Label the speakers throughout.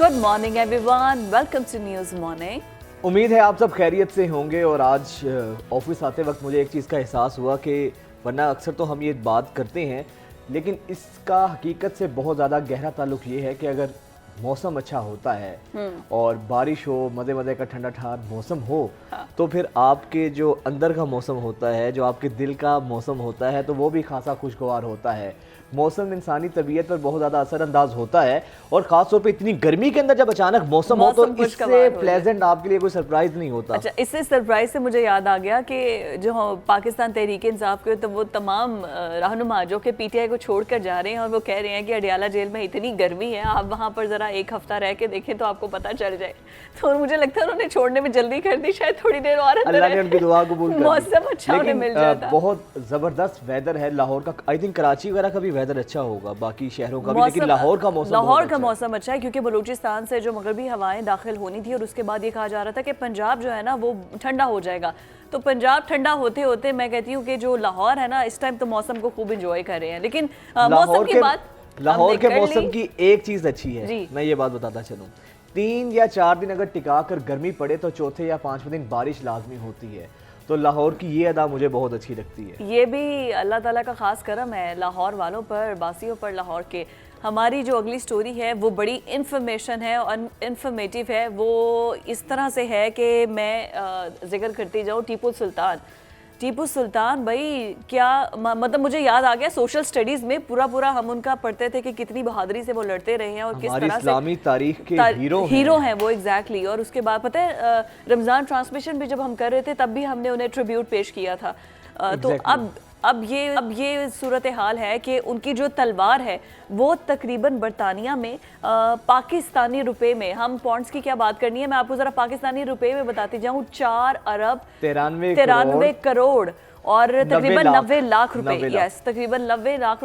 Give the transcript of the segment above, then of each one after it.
Speaker 1: Good morning everyone, welcome to news morning.
Speaker 2: उम्मीद है आप सब खैरियत से होंगे। और आज ऑफिस आते वक्त मुझे एक चीज़ का एहसास हुआ कि वरना अक्सर तो हम ये बात करते हैं, लेकिन इसका हकीकत से बहुत ज़्यादा गहरा ताल्लुक ये है कि अगर मौसम अच्छा होता है और बारिश हो, मज़े मज़े का ठंडा ठंडा मौसम हो, तो फिर आपके जो अंदर का मौसम होता है, जो आपके दिल का मौसम होता है, तो वो भी खासा खुशगवार होता है। मौसम इंसानी तबीयत पर बहुत ज़्यादा असरअंदाज होता है और ख़ास तौर पे इतनी गर्मी के अंदर जब अचानक मौसम हो तो इससे प्लेजेंट आपके लिए कोई सरप्राइज नहीं होता।
Speaker 1: अच्छा, इससे सरप्राइज से मुझे याद आ गया कि जो पाकिस्तान तहरीक इंसाफ के तो वो तमाम रहनुमा जो कि पीटीआई को छोड़कर जा रहे हैं और वो कह रहे हैं कि अडियाला जेल में इतनी गर्मी है, आप वहाँ पर ज़रा एक हफ्ता रह के देखें तो आपको पता चल जाए। तो मुझे लगता है उन्होंने छोड़ने में जल्दी कर दी, शायद थोड़ी देर और
Speaker 2: अल्लाह ने उनकी दुआ कबूल कर ली।
Speaker 1: मौसम अच्छा उन्हें मिल जाता।
Speaker 2: बहुत ज़बरदस्त वेदर है लाहौर का। आई थिंक कराची वगैरह का भी वेदर अच्छा होगा, बाकी शहरों का भी, लेकिन लाहौर का मौसम
Speaker 1: अच्छा है क्योंकि बलूचिस्तान से जो मगरबी हवाएं दाखिल होनी थी और उसके बाद ये कहा जा रहा था कि पंजाब जो है ना वो ठंडा हो जाएगा। तो पंजाब ठंडा होते होते मैं कहती हूँ कि जो लाहौर है ना इस टाइम तो मौसम को खूब एंजॉय कर रहे हैं। लेकिन मौसम की बात,
Speaker 2: लाहौर के मौसम की एक चीज अच्छी है, मैं ये बात बताता चलूँ, 3 या 4 दिन अगर टिका कर गर्मी पड़े तो चौथे या 5वें दिन बारिश लाजमी होती है। तो लाहौर की ये अदा मुझे बहुत अच्छी लगती है।
Speaker 1: ये भी अल्लाह ताला का खास करम है लाहौर वालों पर, बासियों पर लाहौर के। हमारी जो अगली स्टोरी है वो बड़ी इंफॉर्मेशन है और इंफॉर्मेटिव है। वो इस तरह से है कि मैं जिक्र करती जाऊँ टीपू सुल्तान भाई, क्या मतलब मुझे याद आ गया सोशल स्टडीज में पूरा हम उनका पढ़ते थे कि कितनी बहादुरी से वो लड़ते रहे हैं और किस तरह
Speaker 2: इस्लामी तारीख के
Speaker 1: हीरो हैं वो। एग्जैक्टली। और उसके बाद पता है रमज़ान ट्रांसमिशन भी जब हम कर रहे थे तब भी हमने उन्हें ट्रिब्यूट पेश किया था। तो अब ये सूरत हाल है कि उनकी जो तलवार है वो तकरीबन बरतानिया में पाकिस्तानी रुपए में, हम पॉन्ड्स की क्या बात करनी है, मैं आपको जरा पाकिस्तानी रुपए में बताती जाऊं, 4 अरब 93 करोड़ और तकरीबन 90 लाख रुपए, यस तकरीबन 90 लाख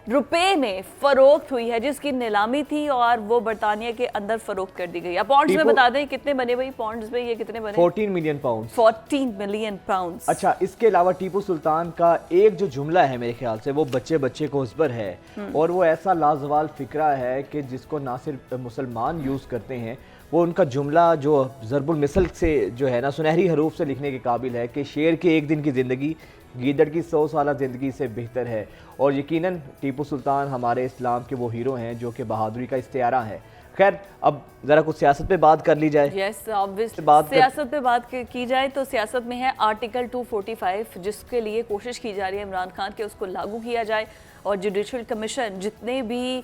Speaker 1: रुपए में फरोख्त हुई है, जिसकी नीलामी थी और वो बरतानिया के अंदर फरोख्त कर दी गई। अब पॉन्ड्स में बता दें कितने बने भाई, पॉन्ड्स में ये कितने बने?
Speaker 2: 14 मिलियन पाउंड।
Speaker 1: 14 million pound.
Speaker 2: अच्छा, इसके अलावा टीपू सुल्तान का एक जो जुमला है मेरे ख्याल से वो बच्चे बच्चे को उस पर है, और वो ऐसा लाजवाल फिक्रा है कि जिसको ना सिर्फ मुसलमान यूज़ करते हैं। वो उनका जुमला जो ज़रबुल मिसल से जो है ना सुनहरी हरूफ से लिखने के काबिल है कि शेर के एक दिन की ज़िंदगी गीदड़ की 100 साल ज़िंदगी से बेहतर है। और यकीनन टीपू सुल्तान हमारे इस्लाम के वो हीरो हैं जो कि बहादुरी का इस्तियारा है। खैर, अब ज़रा कुछ सियासत पे बात कर ली जाए।
Speaker 1: यस, ऑब्वियसली सियासत पे बात की जाए तो सियासत में है आर्टिकल 245, जिसके लिए कोशिश की जा रही है इमरान खान के उसको लागू किया जाए। और जुडिशल कमीशन जितने भी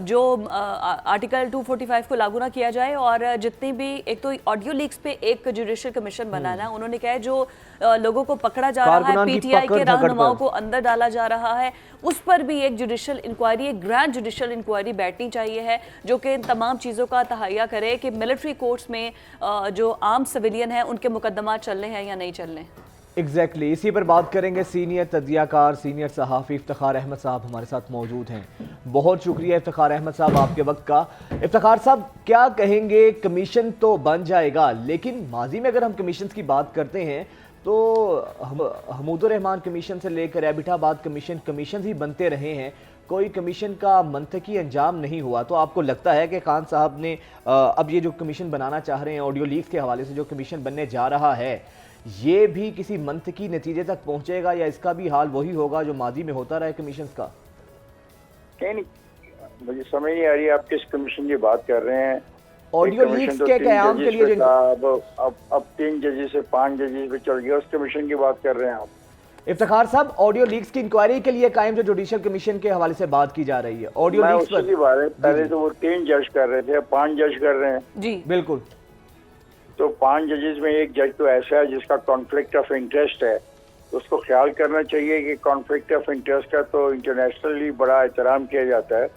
Speaker 1: जो आर्टिकल 245 को लागू ना किया जाए, और जितने भी, एक तो ऑडियो लीक्स पे एक जुडिशल कमीशन बनाना, उन्होंने कहा है जो लोगों को पकड़ा जा रहा है, पीटीआई के रहनुमाओं को अंदर डाला जा रहा है, उस पर भी एक जुडिशल इंक्वायरी, एक ग्रैंड जुडिशल इंक्वायरी बैठनी चाहिए है जो कि इन तमाम चीज़ों का तहैया करे कि मिलिट्री कोर्ट्स में जो आम सिविलियन हैं उनके मुकदमा चलने हैं या नहीं चलने।
Speaker 2: एग्जैक्टली इसी पर बात करेंगे। सीनियर तज्जियाकार, सीनियर सहाफ़ी इफ्तिखार अहमद साहब हमारे साथ मौजूद हैं। बहुत शुक्रिया इफ्तिखार अहमद साहब आपके वक्त का। इफ्तिखार साहब, क्या कहेंगे, कमीशन तो बन जाएगा, लेकिन माजी में अगर हम कमीशन की बात करते हैं तो हमूदुर रहमान कमीशन से लेकर एबिटाबाद कमीशन ही बनते रहे हैं, कोई कमीशन का मंतकी अंजाम नहीं हुआ। तो आपको लगता है कि खान साहब ने अब ये जो कमीशन बनाना चाह रहे हैं, ऑडियो लीक्स के हवाले से जो कमीशन बनने जा रहा है, ये भी किसी मंतकी नतीजे तक पहुंचेगा या इसका भी हाल वही होगा जो माजी में होता रहा है कमीशन का?
Speaker 3: नहीं, मुझे समझ नहीं आ रही आप किस कमीशन की बात कर रहे हैं।
Speaker 2: ऑडियो लीक्स के क़याम के लिए
Speaker 3: अब 3 जजेस से 5 जजेस पे चल गया, उस कमीशन की बात कर रहे हैं आप।
Speaker 2: इफ्तिखार साहब, ऑडियो लीक्स की इंक्वायरी के लिए कायम जो जुडिशल कमीशन के हवाले से बात की जा रही है, ऑडियो लीक्स पर
Speaker 3: पहले तो वो 3 जज कर रहे थे, 5 जज कर रहे हैं।
Speaker 1: जी
Speaker 2: बिल्कुल।
Speaker 3: तो 5 जजेस में एक जज तो ऐसा है जिसका कॉन्फ्लिक्ट ऑफ इंटरेस्ट है, उसको ख्याल करना चाहिए कि कॉन्फ्लिक्ट ऑफ इंटरेस्ट का तो इंटरनेशनली बड़ा एहतराम किया जाता है,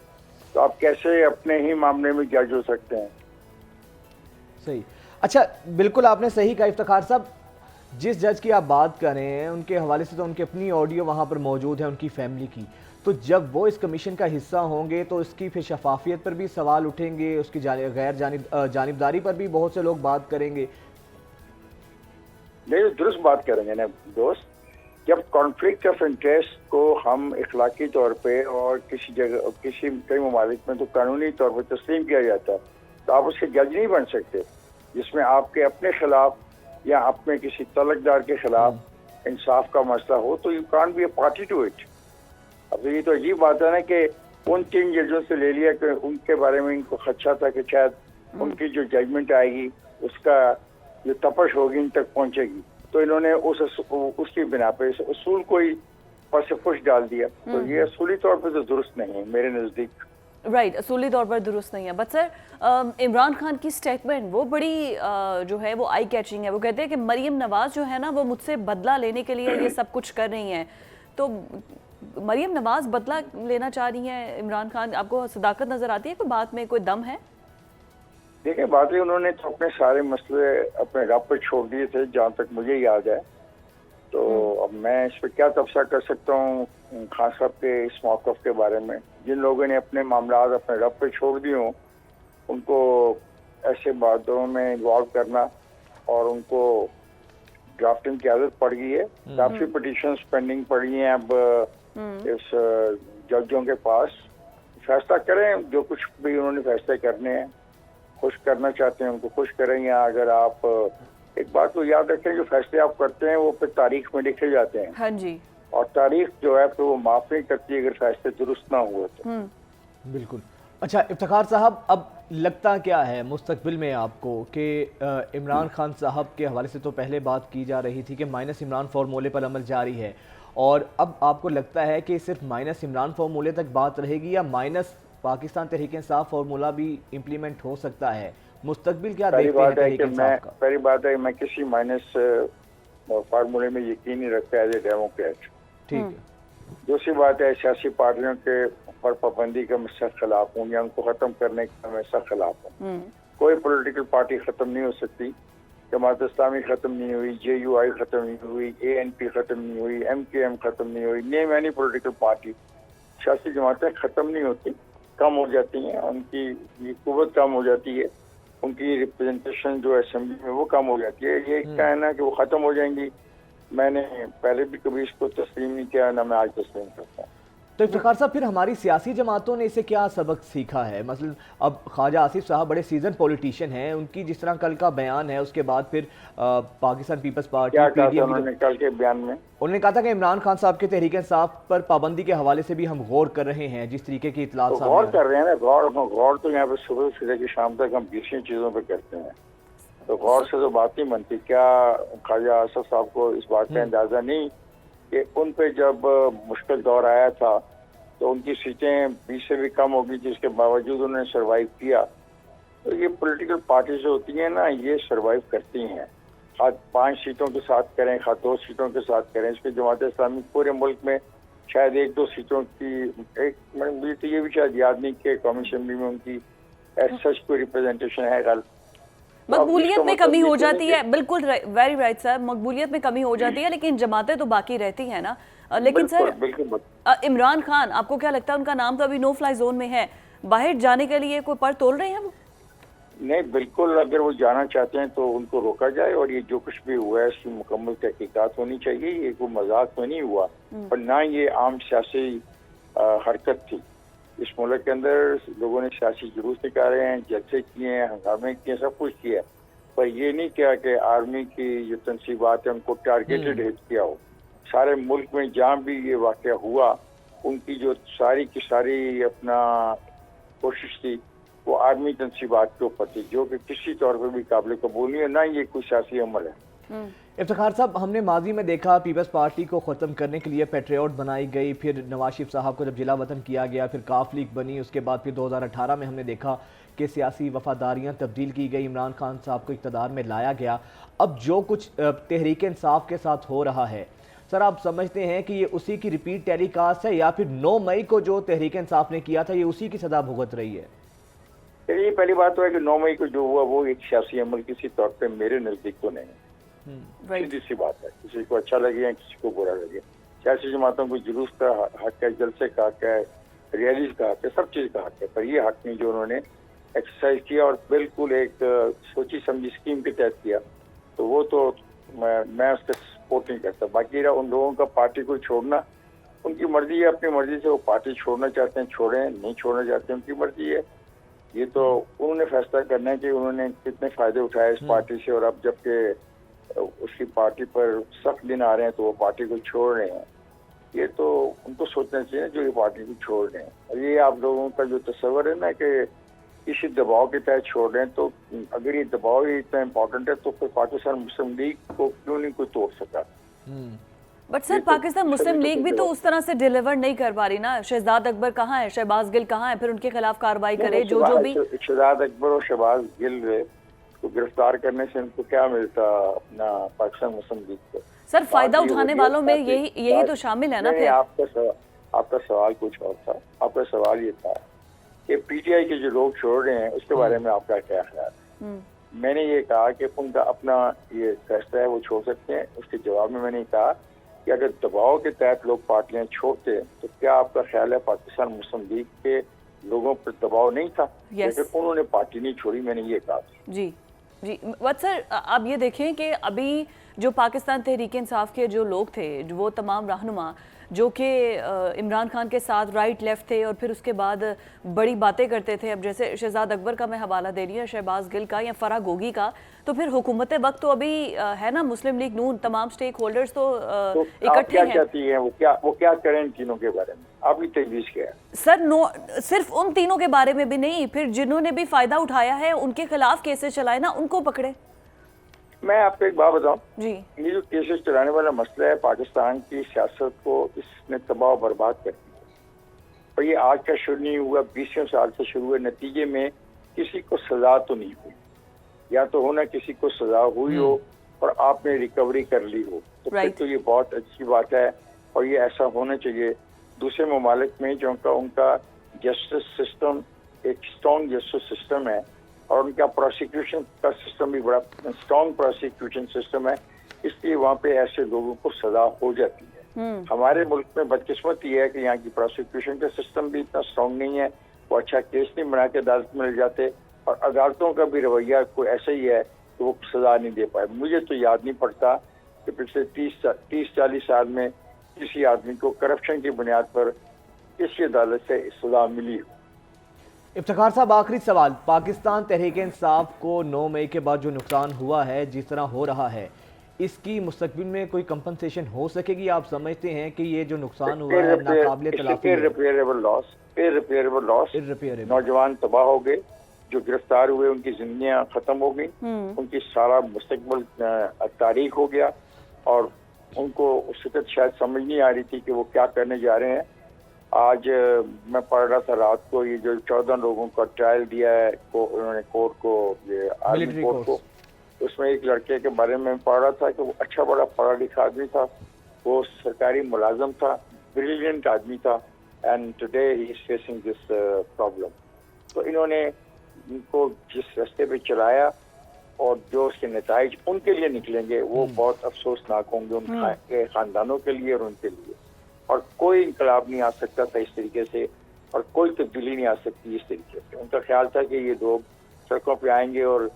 Speaker 3: तो आप कैसे अपने ही मामले में जज हो सकते हैं?
Speaker 2: सही। अच्छा, बिल्कुल आपने सही कहा इफ्तिखार साहब। जिस जज की आप बात कर रहे हैं उनके हवाले से तो उनकी अपनी ऑडियो वहाँ पर मौजूद है उनकी फैमिली की, तो जब वो इस कमीशन का हिस्सा होंगे तो इसकी फिर शफाफियत पर भी सवाल उठेंगे, उसकी गैर जानिबदारी पर भी बहुत से लोग बात करेंगे।
Speaker 3: नहीं, दुरुस्त बात करेंगे ना दोस्त। जब कॉन्फ्लिक्ट ऑफ इंटरेस्ट को हम इखलाकी तौर पे और किसी जगह, कई ममालिक में तो कानूनी तौर पर तस्लीम किया जाता है, तो आप उसके जज नहीं बन सकते, जिसमें आपके अपने खिलाफ या अपने किसी तलकदार के खिलाफ इंसाफ का मसला हो, तो you can't be a party to it. अब ये तो अजीब बात है ना कि उन 3 जजों से ले लिया कि उनके बारे में इनको खदशा था कि शायद उनकी जो जजमेंट आएगी उसका जो तपश होगी इन तक पहुंचेगी, तो इन्होंने उसकी बिना पे इस उसूल को ही पर से पुश डाल दिया। तो ये असूली तौर पे तो दुरुस्त नहीं है मेरे नज़दीक।
Speaker 1: राइट, असूली तौर पर दुरुस्त नहीं है। बट सर, इमरान खान की स्टेटमेंट वो बड़ी जो है वो आई कैचिंग है। वो कहते हैं कि मरीम नवाज जो है ना वो मुझसे बदला लेने के लिए ये सब कुछ कर रही हैं। तो मरीम नवाज बदला लेना चाह रही हैं इमरान खान, आपको सदाकत नजर आती है कोई बात में, कोई दम है?
Speaker 3: देखिए, बातें उन्होंने तो अपने सारे मसले अपने रब पर छोड़ दिए थे जहाँ तक मुझे याद है। तो अब मैं इस पर क्या तबसरा कर सकता हूँ खान साहब के इस मौक़िफ़ के बारे में। जिन लोगों ने अपने मामला अपने रब पे छोड़ दिए हों, उनको ऐसे बातों में इन्वॉल्व करना, और उनको ड्राफ्टिंग की आदत पड़ गई है। काफ़ी पिटीशंस पेंडिंग पड़ी हैं अब इस जजों के पास। फैसला करें, जो कुछ भी उन्होंने फैसले करने हैं, खुश करना चाहते हैं उनको खुश करें। या अगर आप एक बात तो याद रखें, जो फैसले आप करते हैं वो फिर तारीख में लिखे जाते हैं।
Speaker 1: हाँ जी।
Speaker 3: और तारीख जो है तो वो माफ नहीं करती अगर फैसले दुरुस्त ना हुए तो।
Speaker 2: बिल्कुल। अच्छा इफ्तिखार साहब, अब लगता क्या है मुस्तकबिल में आपको कि इमरान खान साहब के हवाले से तो पहले बात की जा रही थी कि माइनस इमरान फार्मूले पर अमल जारी है, और अब आपको लगता है कि सिर्फ माइनस इमरान फार्मूले तक बात रहेगी या माइनस पाकिस्तान तहरीक इंसाफ फार्मूला भी इम्प्लीमेंट हो सकता है? मुस्तकबिल क्या देखते हैं तहरीक इंसाफ का?
Speaker 3: पहली बात है मैं किसी माइनस फार्मूले में यकीन नहीं रखता एज ए डेमोक्रेट।
Speaker 2: ठीक है।
Speaker 3: दूसरी बात है, सियासी पार्टियों के पर पाबंदी का मैं सख्त खिलाफ हूँ, या उनको खत्म करने का मैं सख्त खिलाफ हूँ। कोई पॉलिटिकल पार्टी खत्म नहीं हो सकती। जमात इस्लामी खत्म नहीं हुई, JUI खत्म नहीं हुई, ANP खत्म नहीं हुई, MKM खत्म नहीं हुई, नेम एनी पॉलिटिकल पार्टी। सियासी जमातें खत्म नहीं होती, कम हो जाती हैं, उनकी कुव्वत कम हो जाती है, उनकी रिप्रेजेंटेशन जो असेंबली में वो कम हो जाती है। ये कहना कि वो खत्म हो जाएंगी, मैंने पहले भी कभी इसको तस्लीम नहीं किया, ना मैं आज तस्लीम करता हूँ।
Speaker 2: तो इफ्तिखार साहब, फिर हमारी सियासी जमातों ने इसे क्या सबक सीखा है? मसलन अब ख्वाजा आसिफ साहब बड़े सीजन पॉलिटिशियन हैं, उनकी जिस तरह कल का बयान है, उसके बाद फिर पाकिस्तान पीपल्स पार्टी
Speaker 3: क्या कहा था उन्होंने कल के बयान में? उन्होंने
Speaker 2: कहा था कि इमरान खान साहब के तहरीक इंसाफ पर पाबंदी के हवाले से भी हम गौर कर रहे हैं, जिस तरीके की इतलात
Speaker 3: तो गौर कर रहे हैं ना। गौर तो यहाँ पे सुबह से लेकर शाम तक हम 20 चीजों पे करते हैं, तो गौर से तो बात नहीं बनती। क्या ख्वाजा आसिफ साहब को इस बात का अंदाजा नहीं कि उन पे जब मुश्किल दौर आया था तो उनकी सीटें 20 से भी कम होगी, जिसके बावजूद उन्होंने सरवाइव किया। तो ये पॉलिटिकल पार्टी जो होती है ना, ये सरवाइव करती हैं, खा 5 सीटों के साथ करें, खा 2 सीटों के साथ करें। इसके जमात इस्लामी पूरे मुल्क में शायद 1-2 सीटों की मुझे तो ये भी शायद याद नहीं कि कौमी असेंबली में उनकी सच कोई रिप्रेजेंटेशन है।
Speaker 1: मकबूलियत में कमी हो जाती है, बिल्कुल वेरी राइट सर, मकबूलियत में कमी हो जाती है, लेकिन जमातें तो बाकी रहती हैं ना। लेकिन सर इमरान खान, आपको क्या लगता है, उनका नाम तो अभी नो फ्लाई जोन में है, बाहर जाने के लिए कोई पर तोल रहे हैं वो?
Speaker 3: नहीं, बिल्कुल, अगर वो जाना चाहते हैं तो उनको रोका जाए, और ये जो कुछ भी हुआ है इसकी मुकम्मल तहकीकात होनी चाहिए। ये कोई मजाक में नहीं हुआ, और ना ये आम सियासी हरकत थी। इस मुल्क के अंदर लोगों ने सियासी जुलूस निकाले हैं, जलसे किए हैं, हंगामे किए, सब कुछ किया, पर ये नहीं किया कि आर्मी की जो तनसीबात है उनको टारगेटेड हिट किया हो। सारे मुल्क में जहाँ भी ये वाक़या हुआ, उनकी जो सारी की सारी अपना कोशिश थी वो आर्मी तनसीबात के ऊपर थी, जो कि किसी तौर पर भी काबिल कबूल नहीं है, ना ये कोई सियासी अमल है।
Speaker 2: इफ्तिखार साहब, हमने माजी में देखा पीपल्स पार्टी को ख़त्म करने के लिए पेट्रियट बनाई गई, फिर नवाज शरीफ साहब को जब जिला वतन किया गया, फिर काफ लीग बनी, उसके बाद फिर 2018 में हमने देखा कि सियासी वफादारियां तब्दील की गई, इमरान खान साहब को इक़्तिदार में लाया गया। अब जो कुछ तहरीक इंसाफ के साथ हो रहा है, सर आप समझते हैं कि ये उसी की रिपीट टेलीकास्ट है, या फिर 9 मई को जो तहरीक इंसाफ ने किया था ये उसी की सदा भुगत रही है?
Speaker 3: ये पहली बात तो है कि 9 मई को जो हुआ वो एक सियासी अमल किसी तौर पे मेरे नज़दीक तो नहीं है। सीधी सी बात है, किसी को अच्छा लगे या किसी को बुरा लगे। सियासी जमातों को जुलूस का हक है, जलसे का हक है, रैलीज का हक है, सब चीज़ का हक है, पर ये हक नहीं जो उन्होंने एक्सरसाइज किया और बिल्कुल एक सोची समझी स्कीम के तहत किया, तो वो तो मैं उसका सपोर्ट नहीं करता। बाकी रहा उन लोगों का पार्टी को छोड़ना, उनकी मर्जी है, अपनी मर्जी से वो पार्टी छोड़ना चाहते हैं छोड़ें, नहीं छोड़ना चाहते हैं उनकी मर्जी है। ये तो उन्होंने फैसला करना है कि उन्होंने कितने फायदे उठाए इस पार्टी से, और अब जबकि उसकी पार्टी पर सख्त दिन आ रहे हैं तो वो पार्टी को छोड़ रहे हैं। ये तो उनको सोचना चाहिए जो ये पार्टी को छोड़ रहे हैं। और ये आप लोगों का जो तस्वर है ना कि किसी दबाव के तहत छोड़ रहे हैं, तो अगर ये दबाव ही इतना इम्पोर्टेंट है तो फिर पाकिस्तान मुस्लिम लीग को क्यों नहीं कोई तोड़ सका।
Speaker 1: But sir Pakistan Muslim league भी तो उस तरह से डिलीवर नहीं कर पा रही ना। शहजाद अकबर कहाँ है, शहबाज गिल कहाँ है, फिर उनके खिलाफ कार्रवाई करे जो भी।
Speaker 3: शहजाद अकबर और शहबाज गिल को गिरफ्तार करने से उनको क्या मिलता अपना पाकिस्तान मुस्लिम लीग को?
Speaker 1: सर फायदा उठाने वालों में यही तो शामिल है ना। फिर
Speaker 3: आपका सवाल कुछ और था। आपका सवाल ये था कि पीटीआई के जो लोग छोड़ रहे हैं उसके बारे में आपका क्या ख्याल है? मैंने ये कहा कि उनका अपना ये फैसला है, वो छोड़ सकते हैं। उसके जवाब में मैंने कहा कि अगर दबाव के तहत लोग पार्टियां छोड़ते हैं तो क्या आपका ख्याल है पाकिस्तान मुस्लिम लीग के लोगों पर दबाव नहीं था? लेकिन उन्होंने पार्टी नहीं छोड़ी, मैंने ये कहा।
Speaker 1: जी जी वत सर, आप ये देखें कि अभी जो पाकिस्तान तहरीक इंसाफ के जो लोग थे, वो तमाम रहनुमा जो कि इमरान खान के साथ राइट लेफ्ट थे और फिर उसके बाद बड़ी बातें करते थे, अब जैसे शहजाद अकबर का मैं हवाला दे रही हूँ, शहबाज गिल का या फराह गोगी का, तो फिर हुकूमत वक्त तो अभी है ना, मुस्लिम लीग नून तमाम स्टेक होल्डर्स तो इकट्ठे हैं।
Speaker 3: कहती हैं वो क्या करें इन तीनों के बारे में? आपकी तजवीज़ क्या है?
Speaker 1: सर सिर्फ उन तीनों के बारे में भी नहीं, फिर जिन्होंने भी फायदा उठाया है उनके खिलाफ केसेस चलाए ना, उनको पकड़े।
Speaker 3: मैं आपको एक बात बताऊं
Speaker 1: जी,
Speaker 3: ये जो केसेस चलाने वाला मसला है पाकिस्तान की सियासत को इसने तबाह बर्बाद कर दिया। और ये आज का शुरू नहीं हुआ, 20 साल से शुरू हुए। नतीजे में किसी को सजा तो नहीं हुई, या तो होना किसी को सजा हुई हो और आपने रिकवरी कर ली हो, तो फिर तो ये बहुत अच्छी बात है और ये ऐसा होना चाहिए। दूसरे ममालिक में जो उनका जस्टिस सिस्टम एक स्ट्रॉन्ग जस्टिस सिस्टम है और उनका प्रोसिक्यूशन का सिस्टम भी बड़ा स्ट्रॉन्ग प्रोसिक्यूशन सिस्टम है, इसलिए वहाँ पे ऐसे लोगों को सजा हो जाती है। हमारे मुल्क में बदकिस्मती है कि यहाँ की प्रोसिक्यूशन का सिस्टम भी इतना स्ट्रॉन्ग नहीं है, वो अच्छा केस नहीं बना के अदालत में ले जाते, और अदालतों का भी रवैया कोई ऐसा ही है कि वो सजा नहीं दे पाए। मुझे तो याद नहीं पड़ता कि पिछले 30-40 साल में किसी आदमी को करप्शन की बुनियाद पर किसी अदालत से सजा मिली हो।
Speaker 2: इफ्तिखार साहब, आखिरी सवाल, पाकिस्तान तहरीक इंसाफ को 9 मई के बाद जो नुकसान हुआ है, जिस तरह हो रहा है, इसकी मुस्तकबिल में कोई कंपनसेशन हो सकेगी? आप समझते हैं कि ये जो नुकसान हुआ है नाकाबिले तलाफी है?
Speaker 3: Irreparable loss. नौजवान तबाह हो गए, जो गिरफ्तार हुए उनकी जिंदगियां खत्म हो गई, उनकी सारा मुस्तकबिल तारीख हो गया, और उनको उस वक्त शायद समझ नहीं आ रही थी कि वो क्या करने जा रहे हैं। आज मैं पढ़ रहा था रात को, ये जो 14 लोगों का ट्रायल दिया है उन्होंने कोर्ट को, ये आर्मी कोर्ट को, उसमें एक लड़के के बारे में पढ़ रहा था कि वो अच्छा बड़ा पढ़ा लिखा आदमी था, वो सरकारी मुलाजम था, ब्रिलियंट आदमी था, and today he is facing this problem. तो इन्होंने उनको जिस रास्ते पे चलाया और जो उसके नताइज उनके लिए निकलेंगे वो बहुत अफसोसनाक होंगे उनके खानदानों के लिए और उनके लिए। और कोई इंकलाब नहीं आ सकता था इस तरीके से, और कोई तब्दीली नहीं आ सकती इस तरीके से। उनका ख्याल था कि ये लोग सड़कों पे आएंगे और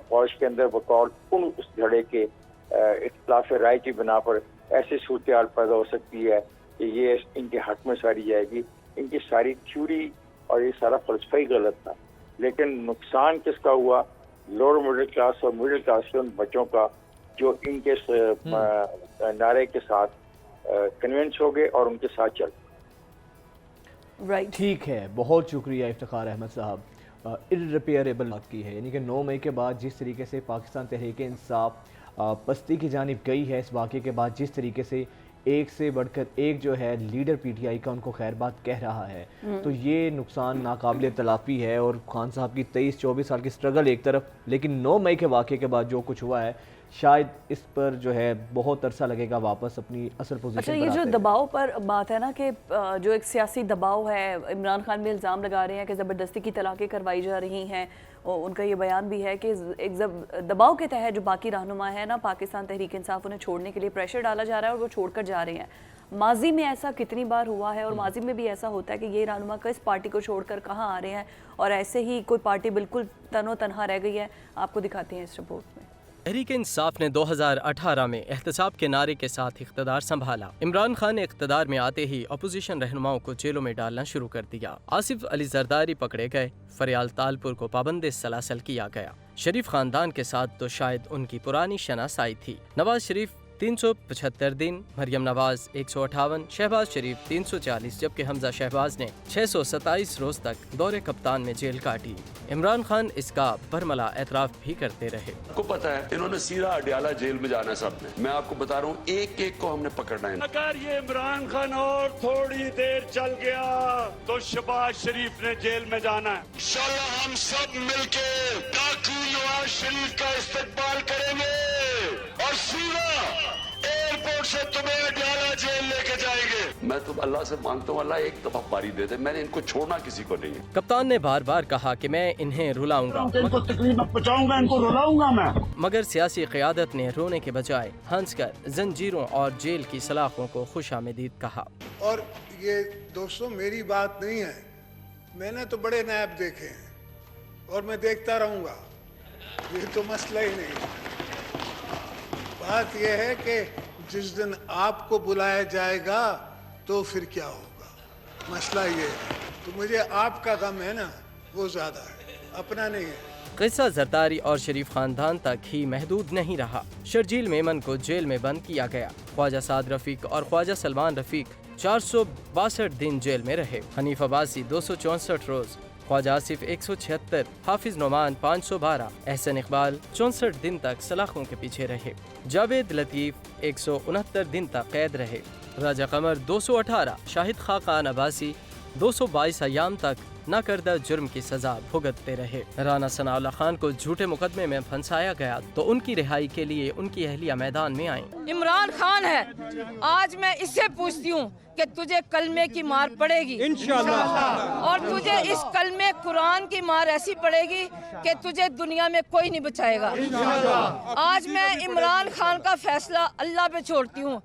Speaker 3: फौज के अंदर बकौल उन उस धड़े के इख्तिलाफ राय की बना पर ऐसी सूरत हाल पैदा हो सकती है कि ये इनके हक में सारी जाएगी। इनकी सारी थ्योरी और ये सारा फलसफा ही गलत था। लेकिन नुकसान किसका हुआ? लोअर मिडिल क्लास और मिडिल क्लास के उन बच्चों का जो इनके नारे के साथ कन्विंस हो गए और उनके साथ चल।
Speaker 2: राइट, ठीक है, बहुत शुक्रिया इफ्तिखार अहमद साहब। इररिपेयरेबल बात की है, यानी कि 9 मई के बाद जिस तरीके से पाकिस्तान तहरीक इंसाफ पस्ती की जानिब गई है, इस वाक़े के बाद जिस तरीके से एक से बढ़कर एक जो है लीडर पीटीआई का उनको खैरबाद कह रहा है, तो ये नुकसान नाकाबिले तलाफ़ी है। और खान साहब की 23-24 साल की स्ट्रगल एक तरफ, लेकिन 9 मई के वाक़े के बाद जो कुछ हुआ है, शायद इस पर जो है बहुत अरसा लगेगा वापस अपनी असल पोजीशन।
Speaker 1: अच्छा, ये जो दबाव पर बात है ना कि जो एक सियासी दबाव है, इमरान खान में इल्ज़ाम लगा रहे हैं कि ज़बरदस्ती की तलाक़ें करवाई जा रही हैं, और उनका ये बयान भी है कि एक दबाव के तहत जो बाकी रहनुमा है ना पाकिस्तान तहरीक इंसाफ, उन्हें छोड़ने के लिए प्रेशर डाला जा रहा है और वो छोड़कर जा रहे हैं। माजी में ऐसा कितनी बार हुआ है, और माजी में भी ऐसा होता है कि ये रहनुमा किस पार्टी को छोड़कर कहाँ आ रहे हैं, और ऐसे ही कोई पार्टी बिल्कुल तनो तनहा रह गई है। आपको दिखाते हैं इस रिपोर्ट में।
Speaker 4: तहरीक इंसाफ ने 2018 में एहतसाब के नारे के साथ इख्तदार संभाला। इमरान खान ने इख्तदार में आते ही अपोजिशन रहनुमाओं को जेलों में डालना शुरू कर दिया। आसिफ अली जरदारी पकड़े गए, फरियाल तालपुर को पाबंद सलासल किया गया। शरीफ खानदान के साथ तो शायद उनकी पुरानी शनासाई थी। नवाज शरीफ 375 दिन, मरियम नवाज 158, शहबाज शरीफ 340, जबकि हमजा शहबाज ने 627 रोज तक दौरे कप्तान में जेल काटी। इमरान खान इसका बरमला एतराफ भी करते रहे।
Speaker 5: आपको पता है इन्होंने सीधा अडियाला जेल में जाना है सबने। मैं आपको बता रहा हूँ एक एक को हमने पकड़ना है।
Speaker 6: अगर ये इमरान खान और थोड़ी देर चल गया तो शहबाज शरीफ ने जेल में जाना है।
Speaker 7: इंशाल्लाह हम सब मिलके डाकू नवाज शरीफ का इस्तकबाल करेंगे और सीधा एयरपोर्ट से तुम्हें अडियाला जेल लेके जाएंगे।
Speaker 5: मैं तो अल्लाह से मांगता हूँ, अल्लाह एक दफा बारी दे दे। मैंने इनको छोड़ना किसी को नहीं है।
Speaker 4: कप्तान ने बार बार कहा कि मैं इन्हें रुलाऊंगा,
Speaker 6: इनको तकलीफ पहुंचाऊंगा, इनको रुलाऊंगा मैं।
Speaker 4: मगर सियासी क़यादत ने रोने के बजाय हंसकर जंजीरों और जेल की सलाखों को खुशामदीद कहा।
Speaker 8: और ये दोस्तों मेरी बात नहीं है, मैंने तो बड़े नायब देखे हैं और मैं देखता रहूंगा, ये तो मसला ही नहीं। बात यह है कि जिस दिन आपको बुलाया जाएगा तो फिर क्या होगा, मसला ये है। तो मुझे आपका गम है ना, वो ज्यादा है, अपना नहीं है।
Speaker 4: किस्सा जरदारी और शरीफ खानदान तक ही महदूद नहीं रहा। शर्जील मेमन को जेल में बंद किया गया। ख्वाजा साद रफीक और ख्वाजा सलमान रफीक 462 दिन जेल में रहे। हनीफ अब्बासी 264 रोज, ख्वाजा आसिफ 176, हाफिज नोमान 512, एहसन इकबाल 64 दिन तक सलाखों के पीछे रहे। जावेद लतीफ 169 दिन तक कैद रहे। राजा कमर 218, शाहिद खाकान अब्बासी 222 अयाम तक नाकर्दा जुर्म की सजा भुगतते रहे। राना सनाउल्लाह खान को झूठे मुकदमे में फंसाया गया तो उनकी रिहाई के लिए उनकी अहलिया मैदान में आई।
Speaker 9: इमरान खान है, आज मैं इससे पूछती हूँ कि तुझे कलमे की मार पड़ेगी इंशाअल्लाह, और तुझे इस कलमे कुरान की मार ऐसी पड़ेगी कि तुझे दुनिया में कोई नहीं बचाएगा। आज मैं इमरान खान का फैसला अल्लाह पे छोड़ती हूँ।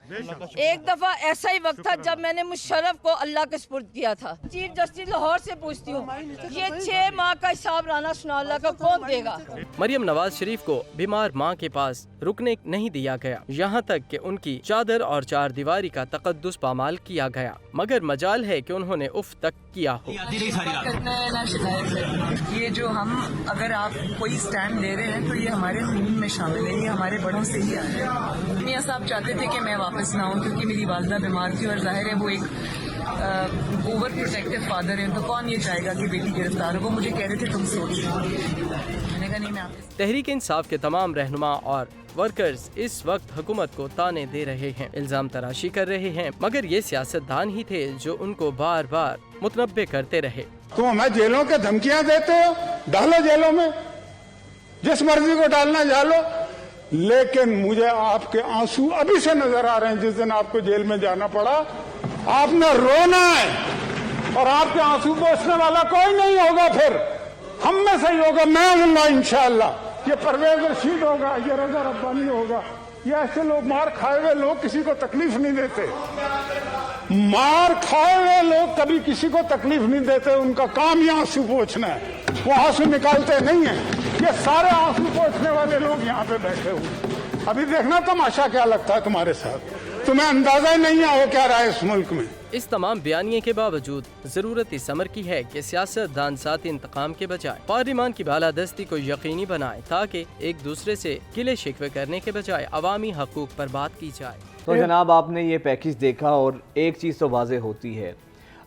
Speaker 9: एक दफा ऐसा ही वक्त था जब मैंने मुशर्रफ को अल्लाह के सुपुर्द किया था। चीफ जस्टिस लाहौर से पूछती हूँ, ये 6 माह का हिसाब राना सनाउल्लाह का कौन देगा?
Speaker 4: मरियम नवाज शरीफ को बीमार मां के पास रुकने नहीं दिया गया, यहाँ तक कि उनकी चादर और 4 दीवारी का तकद्दुस पामाल किया गया, मगर मजाल है कि उन्होंने उफ तक किया हो।
Speaker 10: ये जो हम अगर आप कोई स्टैंड ले रहे हैं तो ये हमारे खून में शामिल है, ये हमारे बड़ों से ही आया है। मियां साहब चाहते थे कि मैं वापस ना आऊँ क्योंकि मेरी वालदा बीमार थी और जाहिर है वो एक ओवर प्रोटेक्टिव फादर है, तो कौन ये चाहेगा कि बेटी गिरफ्तार हो। वो मुझे कह रहे थे तुम सो रही हो, मैंने कहा नहीं मैं आपके।
Speaker 4: तहरीक इंसाफ के तमाम रहनुमा और वर्कर्स इस वक्त हुकूमत को ताने दे रहे हैं, इल्जाम तराशी कर रहे हैं, मगर ये सियासतदान ही थे जो उनको बार बार मुतनब्बे करते रहे।
Speaker 8: तुम हमें जेलों के धमकियां देते हो, डालो जेलों में, जिस मर्जी को डालना डालो, लेकिन मुझे आपके आंसू अभी से नजर आ रहे हैं। जिस दिन आपको जेल में जाना पड़ा, आपने रोना है और आपके आंसू पोंछने वाला कोई नहीं होगा, फिर हम में से ही होगा, मैं हूँगा इंशाअल्लाह। ये परवेज रशीद होगा, ये रजा रब्बानी होगा, ये ऐसे लोग, मार खाए हुए लोग किसी को तकलीफ नहीं देते। मार खाए हुए लोग कभी किसी को तकलीफ नहीं देते, उनका काम ही आंसू पोंछना है, वो आंसू निकालते नहीं है। ये सारे आंसू पोंछने वाले लोग यहाँ पे बैठे हुए। अभी देखना तमाशा क्या लगता है तुम्हारे साथ, तुम्हें अंदाजा ही नहीं है वो क्या रहा है इस मुल्क में।
Speaker 4: इस तमाम बयानिए के बावजूद जरूरत इस अमर की है कि सियासतदान ज़ाती इंतकाम के बजाय पार्लिमान की बालादस्ती को यकीनी बनाए, ताकि एक दूसरे से गिले शिकवे करने के बजाय अवामी हकूक पर बात की जाए।
Speaker 2: तो जनाब आपने ये पैकेज देखा और एक चीज़ तो वाज़ेह होती है,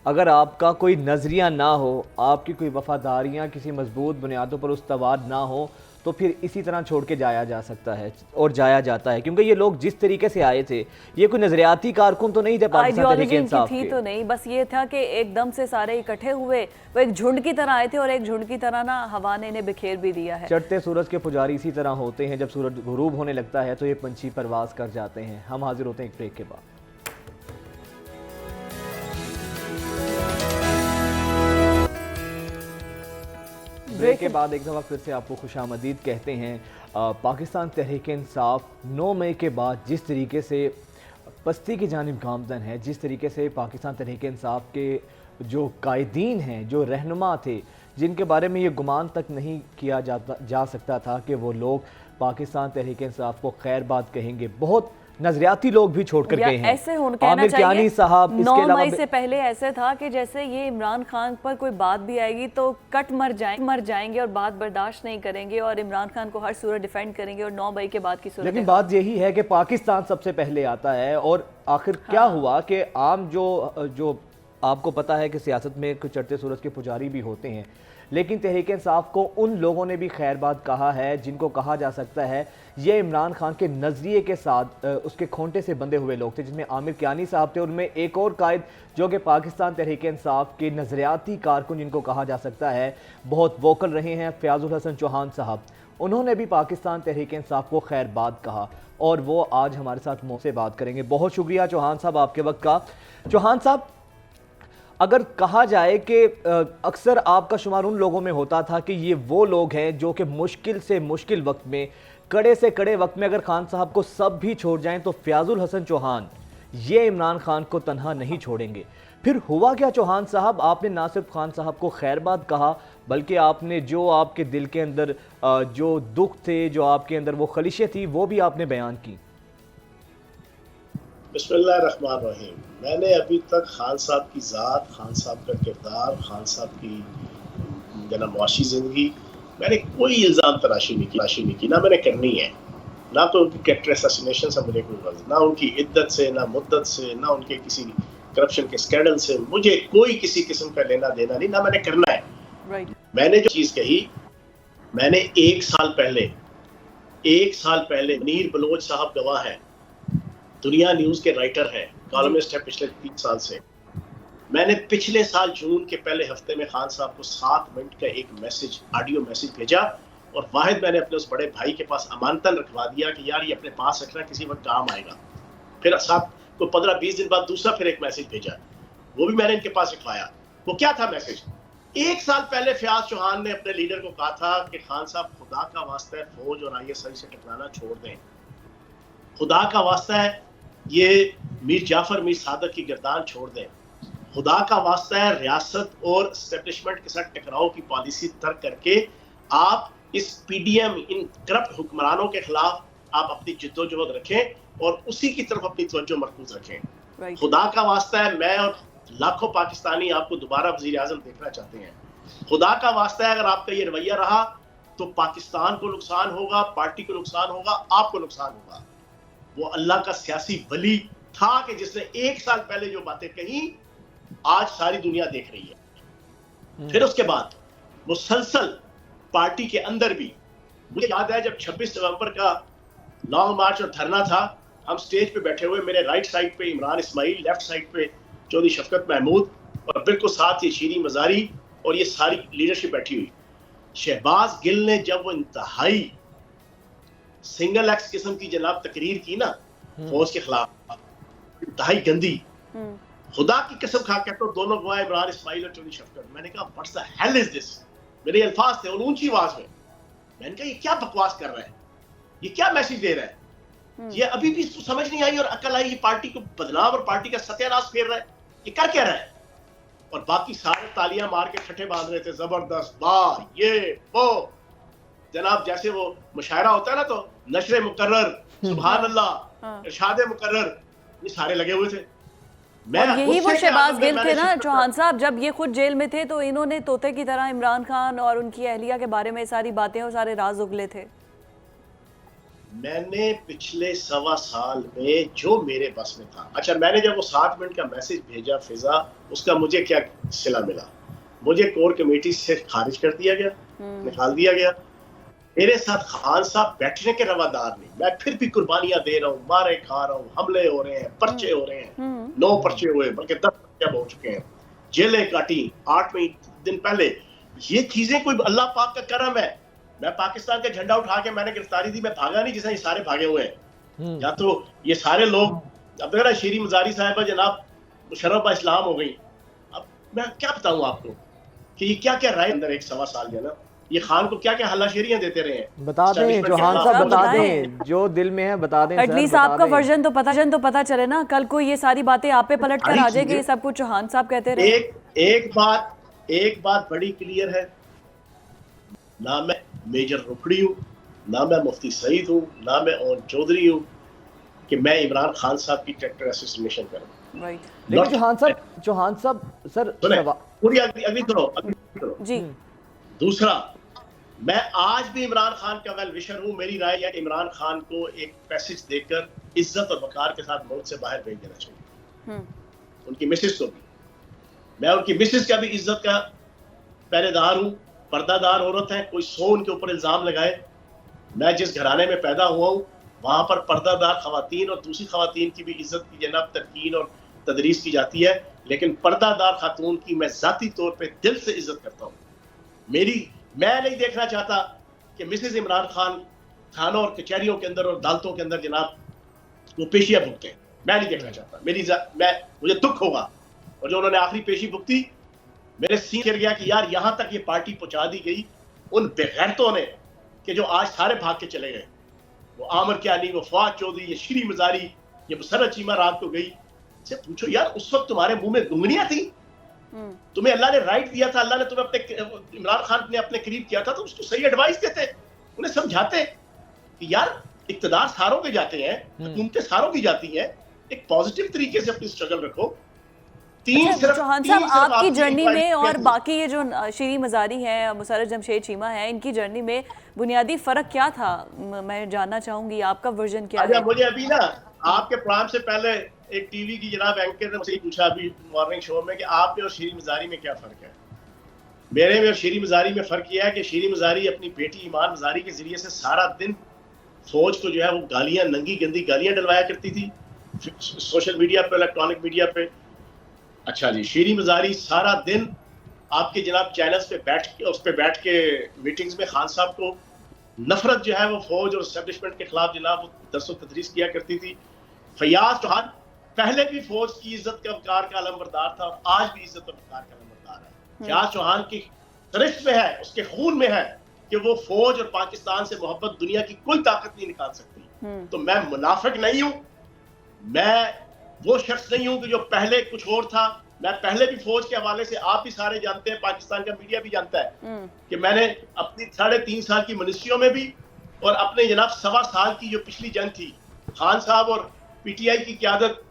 Speaker 2: अगर आपका कोई नज़रिया ना हो, आपकी कोई वफादारियाँ किसी मजबूत बुनियादों पर उस्तवार ना हो, तो फिर इसी तरह छोड़ के जाया जा सकता है और जाया जाता है। क्योंकि ये लोग जिस तरीके से आए थे, ये कोई नजरियाती कारकुन तो नहीं थे, पाकिस्तान तहरीक इंसाफ
Speaker 1: थी तो नहीं, बस ये था कि एकदम से सारे इकट्ठे हुए, वो एक झुंड की तरह आए थे और एक झुंड की तरह ना हवा ने इन्हें बिखेर भी दिया है।
Speaker 2: चढ़ते सूरज के पुजारी इसी तरह होते हैं, जब सूरज गुरूब होने लगता है तो ये पंछी परवाज कर जाते हैं। हम हाजिर होते हैं एक ब्रेक के बाद। ब्रेक के बाद एक दफ़ा फिर से आपको खुशामदीद कहते हैं। पाकिस्तान तहरीक इंसाफ 9 मई के बाद जिस तरीके से पस्ती की जानिब गामज़न है, जिस तरीके से पाकिस्तान तहरीक इंसाफ के जो कायदीन हैं, जो रहनुमा थे, जिनके बारे में ये गुमान तक नहीं किया जा सकता था कि वो लोग पाकिस्तान तहरीक इंसाफ को खैर बात कहेंगे? बहुत नजरियाती लोग भी छोड़कर गए हैं।
Speaker 1: ऐसे कहना
Speaker 2: आमिर कियानी साहब,
Speaker 1: 9
Speaker 2: इसके अलावा
Speaker 1: मई से पहले ऐसे था कि जैसे ये इमरान खान पर कोई बात भी आएगी तो कट मर जाएंगे और बात बर्दाश्त नहीं करेंगे और इमरान खान को हर सूरत डिफेंड करेंगे और 9 मई के बाद की सूरत।
Speaker 2: लेकिन बात यही है कि पाकिस्तान सबसे पहले आता है और आखिर क्या हुआ कि आम जो आपको पता है कि सियासत में कुछ चढ़ते सूरज के पुजारी भी होते हैं, लेकिन तहरीक इंसाफ को उन लोगों ने भी खैर बात कहा है जिनको कहा जा सकता है ये इमरान खान के नज़रिए के साथ उसके खोंटे से बंधे हुए लोग थे, जिसमें आमिर कियानी साहब थे, उनमें एक और कायद जो कि पाकिस्तान तहरीक इंसाफ के नज़रियाती कारकुन जिनको कहा जा सकता है बहुत वोकल रहे हैं, फयाजुल हसन चौहान साहब। उन्होंने भी पाकिस्तान तहरीक इंसाफ को खैर बात कहा और वो आज हमारे साथ मुँह से बात करेंगे। बहुत शुक्रिया चौहान साहब आपके वक्त का। चौहान साहब, अगर कहा जाए कि अक्सर आपका शुमार उन लोगों में होता था कि ये वो लोग हैं जो कि मुश्किल से मुश्किल वक्त में, कड़े से कड़े वक्त में अगर खान साहब को सब भी छोड़ जाएं तो फयाजुल हसन चौहान ये इमरान खान को तन्हा नहीं छोड़ेंगे। फिर हुआ क्या चौहान साहब? आपने ना सिर्फ खान साहब को खैर बात कहा बल्कि आपने जो आपके दिल के अंदर जो दुख थे, जो आपके अंदर वो खलिशें थी, वो भी आपने बयान की।
Speaker 11: बिस्मिल्लाहिर्रहमानिर्रहीम। मैंने अभी तक खान साहब की ज़ात, खान साहब का किरदार, खान साहब की जना मुआशी ज़िंदगी, मैंने कोई इल्ज़ाम तराशी नहीं की, ना मैंने करनी है, ना तो उनकी कैरेक्टर असैसिनेशन से मुझे कोई गर्ज, ना उनकी इद्दत से, ना मुद्दत से, ना उनके किसी करप्शन के स्कैंडल से मुझे कोई किसी किस्म का लेना देना नहीं, ना मैंने करना है। मैंने जो चीज़ कही, मैंने एक साल पहले नीर बलोच साहब गवाह हैं, दुनिया न्यूज़ के राइटर हैं, कॉलमिस्ट है पिछले 3 साल से। मैंने पिछले साल जून के पहले हफ्ते में खान साहब को 7 मिनट का एक मैसेज, ऑडियो मैसेज भेजा और वाहिद मैंने अपने उस बड़े भाई के पास अमानतन रखवा दिया कि यार ये अपने पास रखना, किसी वक्त काम आएगा। फिर साहब को 15-20 दिन बाद दूसरा फिर एक मैसेज भेजा, वो भी मैंने इनके पास रखवाया। वो क्या था मैसेज? 1 साल पहले फयाज चौहान ने अपने लीडर को कहा था कि खान साहब खुदा का वास्ता है फौज और ISI से टकराना छोड़ दें, खुदा का वास्ता है ये मीर जाफर मीर सादक की गिरदान छोड़ दें, खुदा का वास्ता है रियासत और एस्टेब्लिशमेंट के साथ टकराव की पॉलिसी तर्क करके आप इस PDM, इन करप्ट हुक्मरानों के खिलाफ आप अपनी जिद्दोजहद रखें और उसी की तरफ अपनी तवज्जो मरकूज रखें। खुदा का वास्ता है, मैं और लाखों पाकिस्तानी आपको दोबारा वज़ीर आज़म देखना चाहते हैं। खुदा का वास्ता है अगर आपका ये रवैया रहा तो पाकिस्तान को नुकसान होगा, पार्टी को नुकसान होगा, आपको नुकसान होगा। वो अल्लाह का सियासी वली था कि जिसने 1 साल पहले जो बातें कही आज सारी दुनिया देख रही है। फिर उसके बाद मुसलसल पार्टी के अंदर भी, मुझे याद है जब 26 नवंबर का लॉन्ग मार्च और धरना था, हम स्टेज पे बैठे हुए, मेरे राइट साइड पे इमरान इस्माइल, लेफ्ट साइड पे चौधरी शफकत महमूद और बिल्कुल साथ ये शीरी मजारी और ये सारी लीडरशिप बैठी हुई। शहबाज गिल ने जब वो इंतहाई सिंगल एक्स किस्म की जनाब तकरीर की ना फौज के खिलाफ, इंतहाई गंदी, खुदा की कसम खा के तो दोनों गवाह इमरान इस्माइल और चौधरी शफकत, मैंने कहा what's the hell is this, मेरे अल्फाज थे और ऊंची आवाज में मैंने कहा ये क्या बकवास कर रहा है, ये क्या मैसेज दे रहा है, ये अभी भी समझ नहीं आई और अकल आई, ये पार्टी को बदनाम और पार्टी का सत्यानाश फेर रहा है, ये कर क्या रहा है। और बाकी सारे तालियां मार के ठट्ठे बांध रहे थे, जबरदस्त, वाह, ये वो, जनाब जैसे वो मुशायरा होता है ना, तो नशरे मुकर्रर, सुभान अल्लाह, इरशादे मुकर्रर, ये सारे लगे हुए थे।
Speaker 1: और यही वो शहबाज गिल थे ना चौहान साहब, जब ये खुद जेल में थे तो इन्होंने तोते की तरह इमरान खान और उनकी अहलिया के बारे में सारी बातें और सारे राज उगले थे।
Speaker 11: मैंने पिछले 1.25 साल में जो मेरे बस में था, अच्छा मैंने जब वो 7 मिनट का मैसेज भेजा फिजा, उसका मुझे क्या सिला मिला? मुझे कोर कमेटी से खारिज कर दिया गया, निकाल दिया गया। मेरे साथ खान साहब बैठने के रवादार नहीं, मैं फिर भी कुर्बानियां दे रहा हूँ, मारे खा रहा हूँ, हमले हो रहे हैं, पर्चे हो रहे हैं, 9 पर्चे हुए, बल्कि 10 पर्चे हो चुके हैं, जेलें काटी 8 दिन पहले। ये चीजें कोई अल्लाह पाक का करम है। मैं पाकिस्तान का झंडा उठा के मैंने गिरफ्तारी दी, मैं भागा नहीं जैसे ये सारे भागे हुए हैं। या तो ये सारे लोग, अब देखा शीरी मजारी साहबा जनाब मुशर्रफ इस्लाम हो गई, अब मैं क्या बताऊं आपको कि ये क्या क्या राय अंदर 1.25 साल जो ना, ये खान को क्या क्या हल्लाशेरियां देते रहे हैं।
Speaker 2: बता दें चौहान साहब, बता दें जो दिल में है, बता दें
Speaker 1: एटलीस्ट आपका वर्जन तो पता चले ना, कल को ये सारी बातें आप पे पलट कर आ जाएगी, ये सब कुछ चौहान साहब कहते रहे। एक बात बड़ी क्लियर है, ना मैं मेजर रुखड़ी हूँ,
Speaker 11: ना मैं मुफ्ती सईद हूँ, ना मैं ओन चौधरी हूँ कि मैं इमरान खान साहब की कैरेक्टर असोसिएशन करूँ।
Speaker 2: लेकिन चौहान साहब सर
Speaker 11: पूरी अगली करो
Speaker 1: जी।
Speaker 11: दूसरा, मैं आज भी इमरान खान का वेल विशर हूँ। मेरी राय है कि इमरान खान को एक पैसेज देकर इज्जत और वकार के साथ मुल्क से बाहर भेज देना चाहिए। उनकी मिसेस को भी, मैं उनकी मिसेस का भी इज्जत का पहरेदार हूँ, पर्दादार औरत है। कोई सो उनके ऊपर इल्जाम लगाए, मैं जिस घराने में पैदा हुआ हूँ वहां पर पर्दादार खवातीन और दूसरी खवातीन की भी इज्जत की जनाब तरकीन और तदरीस की जाती है, लेकिन पर्दादार खातून की मैं जाती तौर पे दिल से इज्जत करता हूँ। मैं नहीं देखना चाहता कि मिसेज इमरान खान थानों और कचहरियों के अंदर और अदालतों के अंदर जनाब वो पेशियां भुगते। मैं नहीं देखना चाहता। मुझे दुख होगा। और जो उन्होंने आखिरी पेशी भुगती, मेरे सीन गिर गया कि यार यहाँ तक ये पार्टी पहुंचा दी गई उन बेगैरतों ने कि जो आज सारे भाग के चले गए। वो आमिर कियानी, वो फवाद चौधरी, ये शीरी मजारी, ये मुसर्रत चीमा रात को गई। से पूछो यार, उस वक्त तुम्हारे मुंह में गुंगनियां थी? तुम्हें अल्लाह ने राइट दिया था, अल्लाह ने तुम्हें अपने इमरान खान ने अपने करीब किया था, तो उसको सही एडवाइस देते, उन्हें समझाते कि यार इक्तदार सारों के जाते हैं, हुकूमतें सारों की जाती हैं, एक पॉजिटिव तरीके से अपनी स्ट्रगल रखो।
Speaker 1: चौहान साहब, आपकी जर्नी में और बाकी ये जो शीरी मजारी है, मुसर्रत जमशेद चीमा है, इनकी जर्नी में बुनियादी फर्क क्या था? मैं जानना चाहूंगी आपका वर्जन क्या है।
Speaker 11: मुझे अभी ना आपके प्रोग्राम से पहले एक टीवी की जनाब एंकर ने मुझसे पूछा अभी मॉर्निंग शो में कि आप में और शीरी मजारी में क्या फ़र्क है। मेरे में और शीरी मजारी में फ़र्क यह है कि शीरी मजारी अपनी बेटी ईमान मजारी के ज़रिए से सारा दिन फौज को जो है वो गालियाँ, नंगी गंदी गालियाँ डलवाया करती थी सोशल मीडिया पे, इलेक्ट्रॉनिक मीडिया पे। अच्छा जी, शीरी मजारी सारा दिन आपके जनाब चैनल्स पे बैठ के मीटिंग्स में खान साहब को नफरत जो है वो फौज और एस्टेब्लिशमेंट के खिलाफ जनाब दरसो तदरीस किया करती थी। फयाज चौहान पहले भी फौज की इज्जत का वकार का अलमबरदार था और आज भी इज्जत और वकार का अलमबरदार है। फयाज चौहान की सरिश्त में है, उसके खून में है कि वो फौज और पाकिस्तान से मोहब्बत दुनिया की कोई ताकत नहीं निकाल सकती। तो मैं मुनाफिक नहीं हूँ, मैं वो शख्स नहीं हूँ कि जो पहले कुछ और था। मैं पहले भी फौज के हवाले से, आप भी सारे जानते हैं, पाकिस्तान का मीडिया भी जानता है कि मैंने अपनी 3.5 साल की मिनिस्ट्रियों में भी और अपने जनाब 1.25 साल की जो पिछली जंग थी, खान साहब और पीटीआई की क़यादत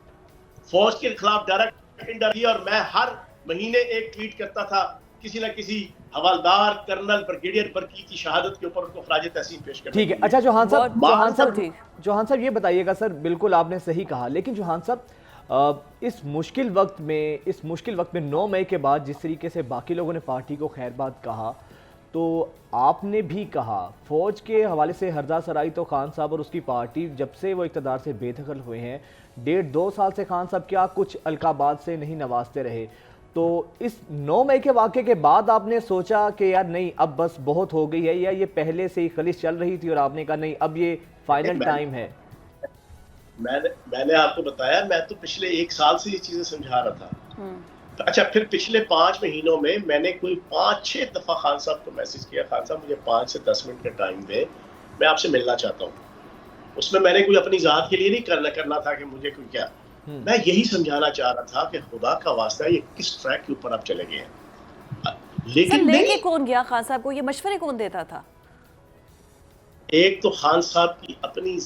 Speaker 11: फौज के खिलाफ डायरेक्ट इंडर, और मैं हर महीने एक ट्वीट करता था किसी न किसी हवालदार, कर्नल, ब्रिगेडियर बरकी की शहादत के ऊपर उनको खराज तहसीन पेश करना।
Speaker 2: ठीक है। अच्छा चौहान साहब ये बताइएगा सर, बिल्कुल आपने सही कहा, लेकिन चौहान साहब इस मुश्किल वक्त में 9 मई के बाद जिस तरीके से बाकी लोगों ने पार्टी को खैरबाद कहा, तो आपने भी कहा फौज के हवाले से हरजा सराई तो खान साहब और उसकी पार्टी जब से वो इक़्तिदार से बेदखल हुए हैं 1.5-2 साल से खान साहब क्या कुछ अलकाबाद से नहीं नवाजते रहे। तो इस 9 मई के वाक़े के बाद आपने सोचा कि यार नहीं अब बस बहुत हो गई है, या ये पहले से ही खलिश चल रही थी और आपने कहा नहीं अब ये फाइनल टाइम है?
Speaker 11: मैंने आपको बताया, मैं तो पिछले 1 साल से ये चीजें समझा रहा था। तो अच्छा, फिर पिछले 5 महीनों में मैंने कोई 5-6 दफा खान साहब को मैसेज किया, खान साहब मुझे 5 से 10 मिनट का टाइम दे, मैं आपसे मिलना चाहता हूँ। उसमें मैंने कोई अपनी जात के लिए नहीं करना था कि मुझे कोई क्या, मैं यही समझाना चाह रहा था कि खुदा का वास्ता ये किस ट्रैक के ऊपर आप चले गए हैं। लेकिन
Speaker 1: लेके कौन गया खान साहब को, ये मशवरे कौन देता था?
Speaker 11: एक तो खान साहब की अपनी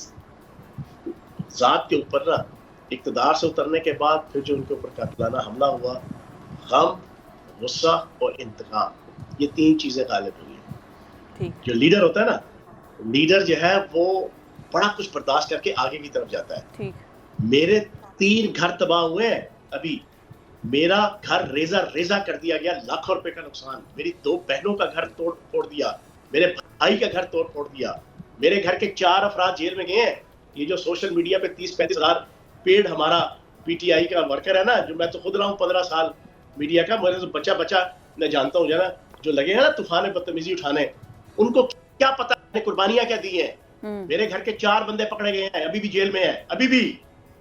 Speaker 11: जात के ऊपर ना, इक़्तिदार से उतरने के बाद फिर जो उनके ऊपर कातिलाना हमला हुआ, गम, गुस्सा और इंतकाम, ये 3 चीजें गालिब हुई हैं। जो लीडर होता है ना, लीडर जो है वो बड़ा कुछ बर्दाश्त करके आगे की तरफ जाता है।
Speaker 1: ठीक।
Speaker 11: मेरे 3 घर तबाह हुए हैं अभी, मेरा घर रेजा कर दिया गया, लाखों रुपए का नुकसान, मेरी 2 बहनों का घर तोड़ दिया, मेरे भाई का घर तोड़ दिया, मेरे घर के 4 अफराद जेल में गए हैं। ये जो सोशल मीडिया पे 30-35 हज़ार पेड हमारा पीटीआई का वर्कर है ना, जो मैं तो खुद रहा हूँ 15 साल मीडिया का, मेरे तो बच्चा मैं जानता हूँ ना, जो लगे हैं ना तूफान बदतमीजी उठाने, उनको क्या पता कुर्बानियां क्या दी हैं। मेरे घर के 4 बंदे पकड़े गए हैं, अभी भी जेल में है, अभी भी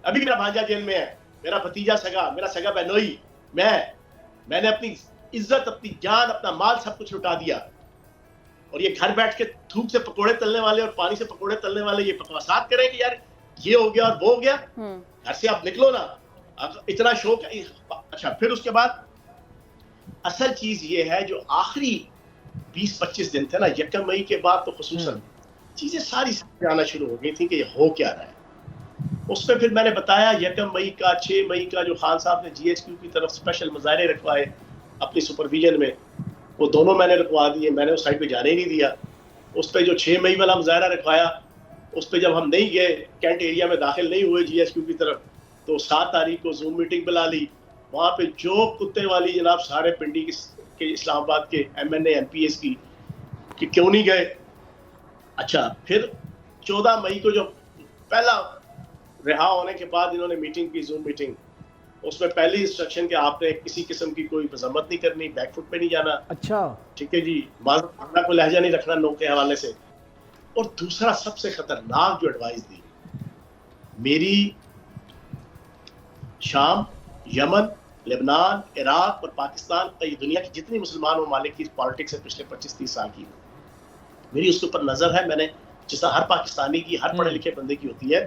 Speaker 11: मेरा भांजा जेल में है, मेरा भतीजा मेरा सगा बहनोई, मैंने अपनी इज्जत, अपनी जान, अपना माल सब कुछ लुटा दिया। और ये घर बैठ के धूप से पकोड़े तलने वाले और पानी से पकोड़े तलने वाले ये बकवासात करें कि यार ये हो गया और वो हो गया। घर से आप निकलो ना, इतना शौक। अच्छा, फिर उसके बाद असल चीज ये है, जो आखिरी 20-25 दिन थे ना 1 मई के बाद, तो खुसूसन चीजें सारी आना शुरू हो गई थी कि ये हो क्या रहा है। उसमें फिर मैंने बताया 1 मई का 6 मई का जो खान साहब ने GHQ की तरफ स्पेशल मुजाहरे रखवाए अपनी सुपरविजन में, वो दोनों मैंने रखवा दिए, मैंने उस साइड पे जाने ही नहीं दिया। उस पर जो 6 मई वाला मुजाहरा रखवाया, उस पर जब हम नहीं गए, कैंट एरिया में दाखिल नहीं हुए GHQ की तरफ, तो 7 तारीख को जूम मीटिंग बुला ली। वहाँ पे जो कुत्ते वाली जनाब सारे पिंडी के इस्लामाबाद के MNA MPs की कि क्यों नहीं गए। अच्छा, फिर 14 मई को जो पहला रिहा होने के बाद इन्होंने मीटिंग की, जूम मीटिंग, उसमें पहली इंस्ट्रक्शन कि आपने किसी किस्म की कोई मजम्मत नहीं करनी, बैकफुट पे नहीं जाना। अच्छा, ठीक है जी, माज़ को लहजा नहीं रखना नो के हवाले से। और दूसरा सबसे खतरनाक जो एडवाइस दी, मेरी शाम, यमन, लेबनान, इराक और पाकिस्तान का ये दुनिया की जितनी मुसलमान ममालिक की पॉलिटिक्स है पिछले 25-30 साल की, मेरी उसके ऊपर नजर है। मैंने जिस हर पाकिस्तानी की, हर पढ़े लिखे बंदे की होती है,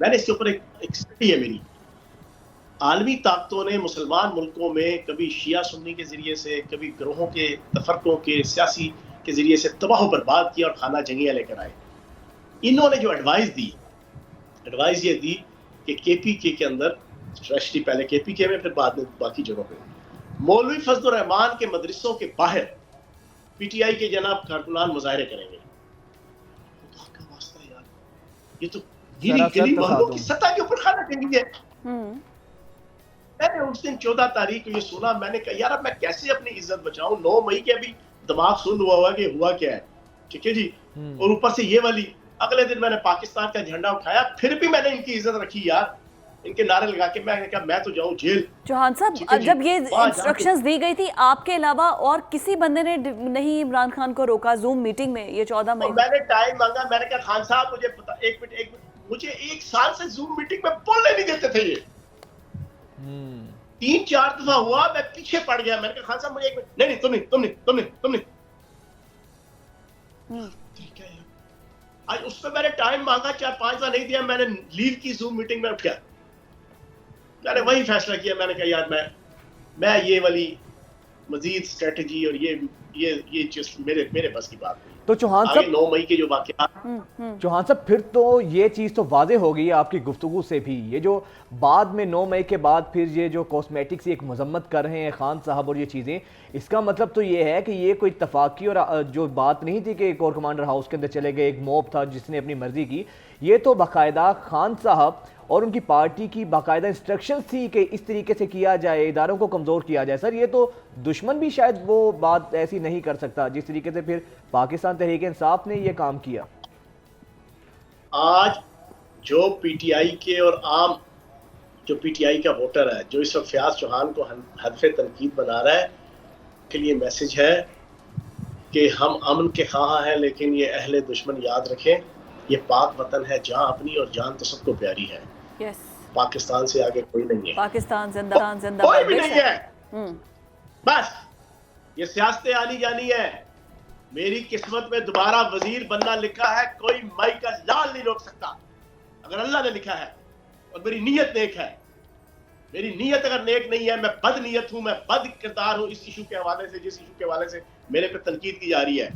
Speaker 11: मैंने इसके ऊपर एक स्टडी है मेरी। आलमी ताकतों ने मुसलमान मुल्कों में कभी शिया सुन्नी के जरिए से, कभी ग्रोहों के तफरकों के सियासी के जरिए से तबाह बर्बाद किया और खाना जंगियाँ लेकर आए। इन्होंने जो एडवाइस ये दी कि KPK के अंदर, स्पेशली पहले KPK में, फिर बाद में बाकी जगहों पे, मौलवी फजल रहमान के मदरसों के बाहर PTI के जनाब कारकुनान मुजाहरे करेंगे। वास्ता यार, ये तो गरीब वालों की सत्ता के ऊपर खाना जंगी है। मैंने उस दिन 14 तारीख को ये सुना, मैंने कहा यार अब मैं कैसे अपनी इज्जत बचाऊं। 9 मई के अभी दिमाग सुन हुआ कि हुआ क्या है, ठीक है जी। और ऊपर से ये वाली, अगले दिन मैंने पाकिस्तान का झंडा उठाया, फिर भी मैंने इनकी इज्जत रखी यार, इनके नारे लगा के। मैंने कहा मैं तो जाऊं जेल।
Speaker 1: चौहान साहब, जब ये इंस्ट्रक्शंस दी गई थी, आपके अलावा और किसी बंदे ने नहीं इमरान खान को रोका जूम मीटिंग में? ये 14 मई
Speaker 11: मैंने टाइम मांगा, मैंने कहा खान साहब मुझे पता, एक मिनट, मुझे 1 साल से जूम मीटिंग में बोलने नहीं देते थे ये। 3-4 दफा हुआ, मैं पीछे पड़ गया। मैंने कहा खान साहब मुझे 1 मिनट, नहीं तुम नहीं। ठीक है, आज उस पर मैंने टाइम मांगा, 4-5 दफा नहीं दिया। मैंने लीव की, जूम मीटिंग में उठ गया। मैंने वही फैसला किया, मैंने कहा यार मैं ये वाली मजीद स्ट्रेटजी और ये चीज मेरे बस की बात नहीं।
Speaker 2: तो चौहान साहब,
Speaker 11: 9 मई के जो वाकया,
Speaker 2: चौहान साहब, फिर तो ये चीज़ तो वाज़ेह हो गई आपकी गुफ्तगू से भी, ये जो बाद में 9 मई के बाद फिर ये जो कॉस्मेटिक से एक मजम्मत कर रहे हैं खान साहब और ये चीज़ें, इसका मतलब तो ये है कि ये कोई इत्तफाकी और जो बात नहीं थी कि कोर कमांडर हाउस के अंदर चले गए, एक मॉब था जिसने अपनी मर्जी की। ये तो बाकायदा खान साहब और उनकी पार्टी की बाकायदा इंस्ट्रक्शन थी कि इस तरीके से किया जाए, इदारों को कमज़ोर किया जाए। सर, ये तो दुश्मन भी शायद वो बात ऐसी नहीं कर सकता जिस तरीके से फिर पाकिस्तान तहरीक इंसाफ ने ये काम किया।
Speaker 11: आज जो PTI के और आम जो PTI का वोटर है, जो इस वक्त फयाज चौहान को हदफे तनकीद बना रहा है, के लिए मैसेज है कि हम अमन के ख्वाह हैं, लेकिन ये अहले दुश्मन याद रखें, ये पाक वतन है जहाँ अपनी और जान तो सबको प्यारी है।
Speaker 1: yes.
Speaker 11: पाकिस्तान से आगे कोई नहीं है।
Speaker 1: पाकिस्तान जिंदाबाद, जिंदाबाद,
Speaker 11: कोई भी नहीं है। बस ये सियासतें आनी जानी है। मेरी किस्मत में दोबारा वजीर बनना लिखा है, कोई मई का लाल नहीं रोक सकता अगर अल्लाह ने लिखा है। और मेरी नीयत नेक है। मेरी नीयत अगर नेक नहीं है, मैं बद नीयत हूं, मैं बद किरदार हूं। इस इशू के हवाले से, जिस इशू के हवाले से मेरे पे तनकीद की जा रही है,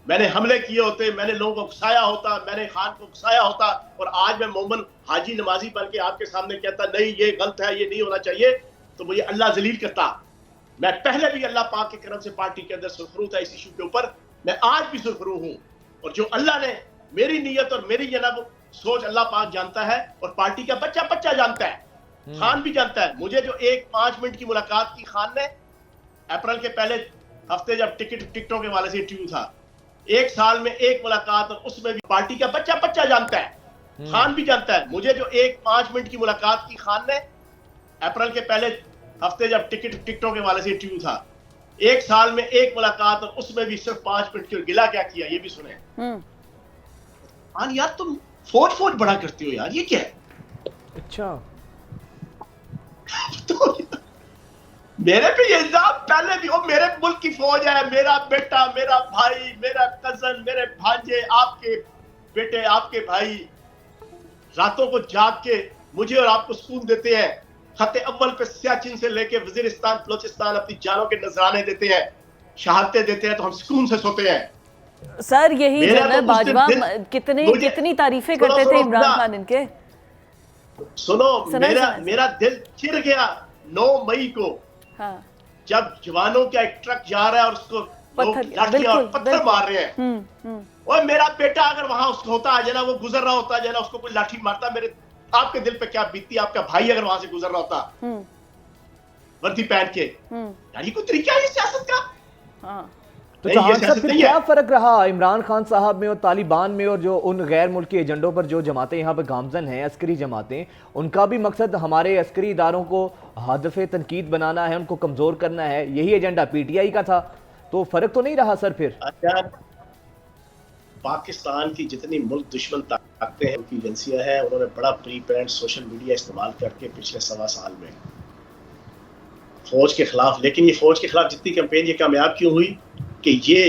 Speaker 11: मैंने हमले किए होते, मैंने लोगों को उकसाया होता, मैंने खान को उकसाया होता, और आज मैं मोमन हाजी नमाजी बन के आपके सामने कहता नहीं ये गलत है, ये नहीं होना चाहिए, तो मुझे अल्लाह जलील करता। मैं पहले भी अल्लाह पाक के करम से पार्टी के अंदर सुरखरू था इस इशू के ऊपर, मैं आज भी सुरखरू हूँ। और जो अल्लाह ने मेरी नीयत और मेरी जनाब सोच अल्लाह पाक जानता है, और पार्टी का बच्चा जानता है, खान भी जानता है। मुझे जो 5 मिनट की मुलाकात की खान ने अप्रैल के पहले हफ्ते, जब टिकटों के वाले से इंटरव्यू था, 1 साल में 1 मुलाकात, और उसमें भी पार्टी का बच्चा जानता है, खान भी जानता है। मुझे जो 5 मिनट की मुलाकात की खान ने अप्रैल के पहले हफ्ते, जब टिकटों के वाले से इंटरव्यू था, 1 साल में 1 मुलाकात, और उसमें भी सिर्फ 5 मिनट की। गिला क्या किया ये भी सुने। यार तुम फौज बड़ा करती हो यार, ये क्या है?
Speaker 2: अच्छा
Speaker 11: तो मेरे पे ये इल्जाम पहले भी, और मेरे मुल्क की फौज है, मेरा बेटा, मेरा भाई, मेरा कजन, मेरे भांजे, आपके बेटे, आपके भाई रातों को जाग के मुझे और आपको सुकून देते हैं। खत्ते अव्वल पे सियाचिन से लेके वजीरिस्तान, बलोचिस्तान अपनी जानों के नजराने देते हैं, शहादतें देते हैं, तो हम सुकून से सोते हैं।
Speaker 1: सर यही
Speaker 11: मेरा
Speaker 1: जनरल
Speaker 11: तो उस दिन
Speaker 1: बाजवा कितनी तारीफें करते थे इमरान खान इनके।
Speaker 11: सुनो,
Speaker 1: सुनो।
Speaker 11: मेरा दिल चिर गया 9 मई को,
Speaker 1: हाँ।
Speaker 11: जब जवानों का एक ट्रक जा रहा है और उसको लोग लाठियां और पत्थर मार रहे हैं। और मेरा बेटा अगर वहां उसको होता है ना, वो गुजर रहा होता है ना, उसको कोई लाठी मारता, मेरे आपके दिल पे क्या बीतती, आपका भाई अगर वहां से गुजर रहा होता वर्दी पहन के, यार ये कोई तरीका है सियासत का?
Speaker 1: हाँ।
Speaker 2: तो चौहान साहब फिर क्या फर्क रहा इमरान खान साहब में और तालिबान में, और जो उन गैर मुल्की एजेंडों पर जो जमातें यहाँ पर गामजन हैं, अस्करी जमातें, उनका भी मकसद हमारे अस्करी इदारों को हदफ तनकीद बनाना है, उनको कमजोर करना है, यही एजेंडा पीटीआई का था। तो फर्क तो नहीं रहा सर फिर?
Speaker 11: पाकिस्तान की जितनी मुल्क दुश्मन ताकतें हैं, उनकी एजेंसियां हैं, उन्होंने बड़ा प्री प्लान्ड सोशल मीडिया इस्तेमाल करके पिछले 1.25 साल में फौज के खिलाफ, लेकिन ये फौज के खिलाफ जितनी कैंपेन ये कामयाब क्यों हुई कि ये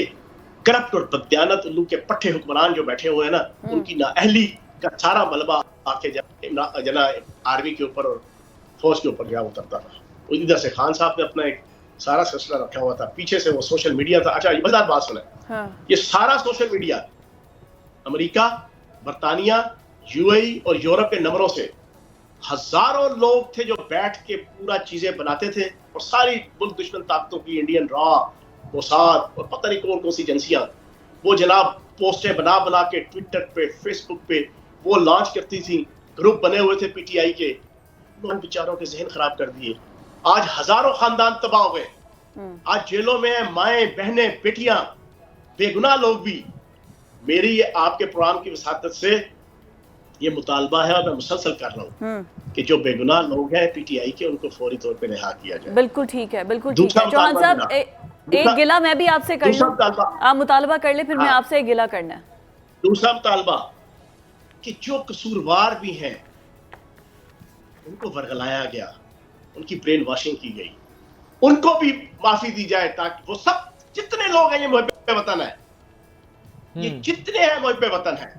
Speaker 11: करप्ट और बदयानत उल्लू के पट्टे हुक्मरान जो बैठे हुए हैं ना, उनकी नाअहली का सारा मलबा आके जना आर्मी के ऊपर और फौज के ऊपर गया उतरता था। इधर से खान साहब ने अपना एक सारा सिलसिला रखा हुआ था, पीछे से वो सोशल मीडिया था। अच्छा, ये मजेदार बात सुने। हाँ। ये सारा सोशल मीडिया अमेरिका, बरतानिया, यूएई और यूरोप के नंबरों से हजारों लोग थे जो बैठ के पूरा चीजें बनाते थे, और सारी मुल्क दुश्मन ताकतों की, इंडियन रॉ, मोसाद और पता नहीं कौन कौन सी एजेंसियां, वो जनाब पोस्टें बना बना के ट्विटर पे, फेसबुक पे वो लॉन्च करती थी। ग्रुप बने हुए थे पीटीआई के, लोग बेचारों के जहन खराब कर दिए। आज हजारों खानदान तबाह हो गए, आज जेलों में माएं, बहनें, बेटियां, बेगुनाह लोग भी। मेरी ये आपके प्रोग्राम की वसातत से ये मुतालबा है, और मैं मुसलसल कर रहा हूँ कि जो बेगुनाह लोग हैं पीटीआई के, उनको फौरी तौर पे रिहा किया जाए।
Speaker 1: बिल्कुल ठीक है, बिल्कुल ठीक है। चौहान साहब एक गिला मैं भी आपसे कर लूं, आप मुतालबा कर ले, फिर मैं आपसे एक गिला करना है।
Speaker 11: दूसरा मुतालबा कि जो कसूरवार भी हैं उनको वर्गलाया गया, उनकी ब्रेन वॉशिंग की गई, उनको भी माफी दी जाए, ताकि वो सब जितने लोग हैं, ये मुहब्बे वतन है, ये जितने हैं मुहब्बे वतन है,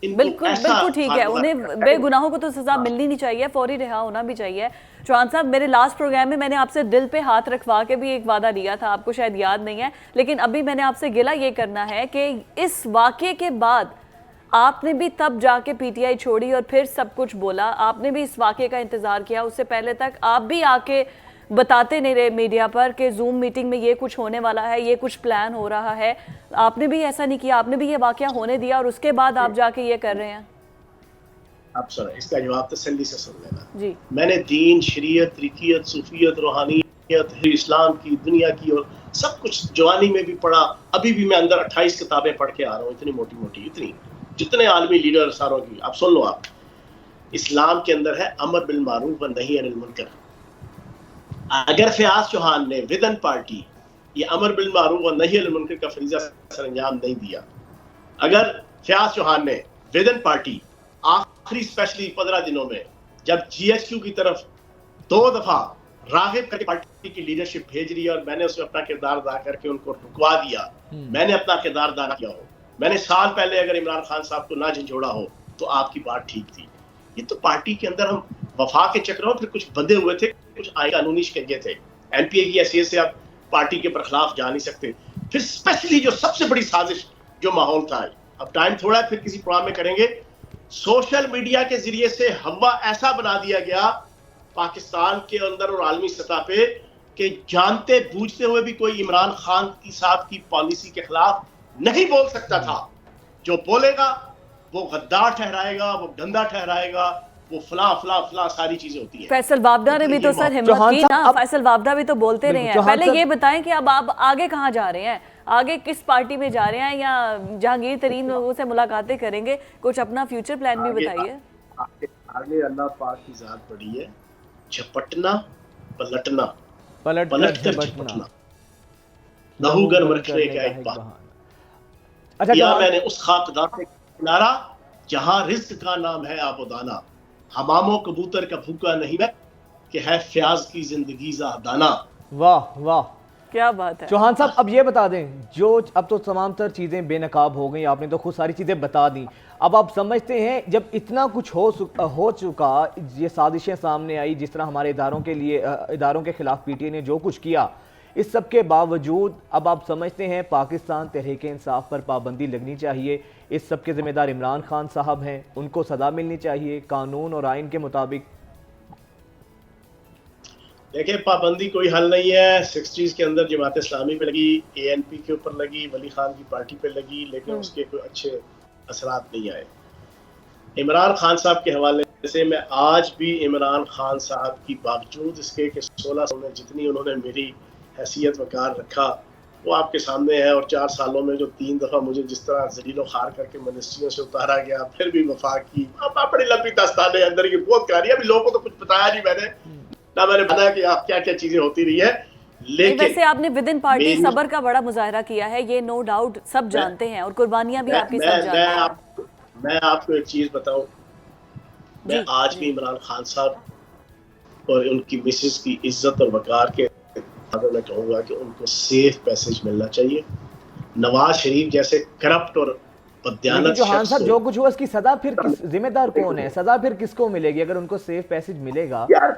Speaker 1: बिल्कुल बिल्कुल ठीक है, उन्हें बेगुनाहों को तो सजा मिलनी नहीं चाहिए, फौरी रिहा होना भी चाहिए। चौहान साहब, मेरे लास्ट प्रोग्राम में मैंने आपसे दिल पे हाथ रखवा के भी एक वादा दिया था, आपको शायद याद नहीं है, लेकिन अभी मैंने आपसे गिला ये करना है कि इस वाकये के बाद आपने भी तब जाके पीटीआई छोड़ी और फिर सब कुछ बोला, आपने भी इस वाकये का इंतजार किया, उससे पहले तक आप भी आके बताते नहीं रहे मीडिया पर कि जूम मीटिंग में ये कुछ होने वाला है, ये कुछ प्लान हो रहा है, आपने भी ऐसा नहीं किया, आपने भी ये वाकया होने दिया और उसके बाद आप जाके ये कर रहे हैं।
Speaker 11: आप सुनो, इसका जवाब तसल्ली से सुन लेना
Speaker 1: जी।
Speaker 11: मैंने दीन, शरीयत, तरीकियत, सूफियत, रूहानियत, इस्लाम की, दुनिया की और सब कुछ जवानी में भी पढ़ा। अभी भी मैं अंदर 28 किताबें पढ़ के आ रहा हूँ, इतनी मोटी मोटी, इतनी, जितने आलमी लीडर सारों की। आप सुन लो, आप इस्लाम के अंदर है अमर बिल मारूफ व नही अनिल मुनकर। अगर फयाज चौहान ने विदन पार्टी ये अमर बिल मारूफ व नही अनिल मुनकर का फरीजा सरअंजाम नहीं दिया, अगर फयाज चौहान ने विदन पार्टी आखिरी स्पेशली 15 दिनों में जब जीएचक्यू की तरफ 2 दफा रागिब करके पार्टी की लीडरशिप भेज रही है और मैंने उसमें अपना किरदार अदा करके उनको रुकवा दिया, मैंने अपना किरदार अदा किया हो, मैंने साल पहले अगर इमरान खान साहब को ना झंझोड़ा हो तो आपकी बात ठीक थी। ये तो पार्टी के अंदर हम वफा के चक्रों फिर कुछ बंधे हुए थे, कुछ आईन कानूनी शिकंजे थे। एनपीए की हैसियत से आप पार्टी के बरखिलाफ जा नहीं सकते। फिर स्पेशली जो सबसे बड़ी साजिश जो माहौल था, अब टाइम थोड़ा है, फिर किसी प्रोग्राम में करेंगे, सोशल मीडिया के जरिए से हवा ऐसा बना दिया गया पाकिस्तान के अंदर और आलमी सतह पे कि जानते बूझते हुए भी कोई इमरान खान की साहब की पॉलिसी के खिलाफ नहीं बोल सकता था। जो बोलेगा वो गद्दार ठहराएगा, वो गंदा ठहराएगा, वो फला फला फला सारी चीजें होती हैं।
Speaker 1: फैसल वाबदा ने भी तो सर हिम्मत की ना, फैसल वाबदा भी तो बोलते रहे हैं। पहले ये बताएं कि अब आप आगे कहाँ जा रहे हैं, आगे किस पार्टी में जा रहे हैं, या जहांगीर तरीन लोगों से मुलाकातें करेंगे, कुछ अपना फ्यूचर प्लान भी बताइए।
Speaker 11: आगे अल्लाह पाक की जात पड़ी है, झपटना पलटना,
Speaker 2: पलट
Speaker 11: कर झपटना, लहूगर मरखने का एक बहाना।
Speaker 2: अच्छा,
Speaker 11: या मैंने उस खाकदार से किनारा जहां रिज्क का नाम है आबोदाना, हमामो कबूतर का भूखा नहीं मैं कि है फ्याज की जिंदगी ज़ादाना।
Speaker 2: वाह वाह,
Speaker 1: क्या बात है।
Speaker 2: चौहान साहब, अब ये बता दें, जो अब तो तमाम तर चीज़ें बेनकाब हो गई, आपने तो खुद सारी चीज़ें बता दी, अब आप समझते हैं जब इतना कुछ हो चुका, ये साजिशें सामने आई, जिस तरह हमारे इदारों के लिए, इदारों के खिलाफ पीटीआई ने जो कुछ किया, इस सब के बावजूद अब आप समझते हैं पाकिस्तान तहरीक इंसाफ पर पाबंदी लगनी चाहिए, इस सब के जिम्मेदार इमरान खान साहब हैं, उनको सज़ा मिलनी चाहिए कानून और आइन के मुताबिक?
Speaker 11: देखिए, पाबंदी कोई हल नहीं है। 60s के अंदर जमात इस्लामी पे लगी, ANP के ऊपर लगी, वली खान की पार्टी पे लगी, लेकिन उसके कोई अच्छे असरात नहीं आए। इमरान खान साहब के हवाले से मैं आज भी इमरान खान साहब की बावजूद इसके कि 16 में जितनी उन्होंने मेरी हैसियत वकार रखा वो आपके सामने है, और 4 सालों में जो 3 दफ़ा मुझे जिस तरह जलीलो खार करके मिनिस्ट्रियों से उतारा गया, फिर भी वफाक की बड़ी लंबी दास्तान है अंदर की, बहुत कहानी। अभी लोगों को तो कुछ बताया नहीं मैंने, ना मैंने बताया कि आप क्या क्या चीजें होती रही है। लेकिन
Speaker 1: वैसे आपने विद इन पार्टी सब्र का बड़ा मुजाहरा किया है, ये नो डाउट सब जानते हैं, और कुर्बानियां भी आपकी सब जानते हैं।
Speaker 11: मैं आपको एक चीज बताऊं, मैं आज भी इमरान खान साहब और उनकी मिसेस की इज्जत और वकार के अगर मैं कहूँगा कि उनको सेफ पैसेज मिलना चाहिए। नवाज शरीफ जैसे करप्ट और
Speaker 2: जो खान साहब जो कुछ हुआ उसकी सजा फिर जिम्मेदार कौन है? सजा फिर किसको मिलेगी अगर उनको सेफ पैसेज मिलेगा?
Speaker 11: यार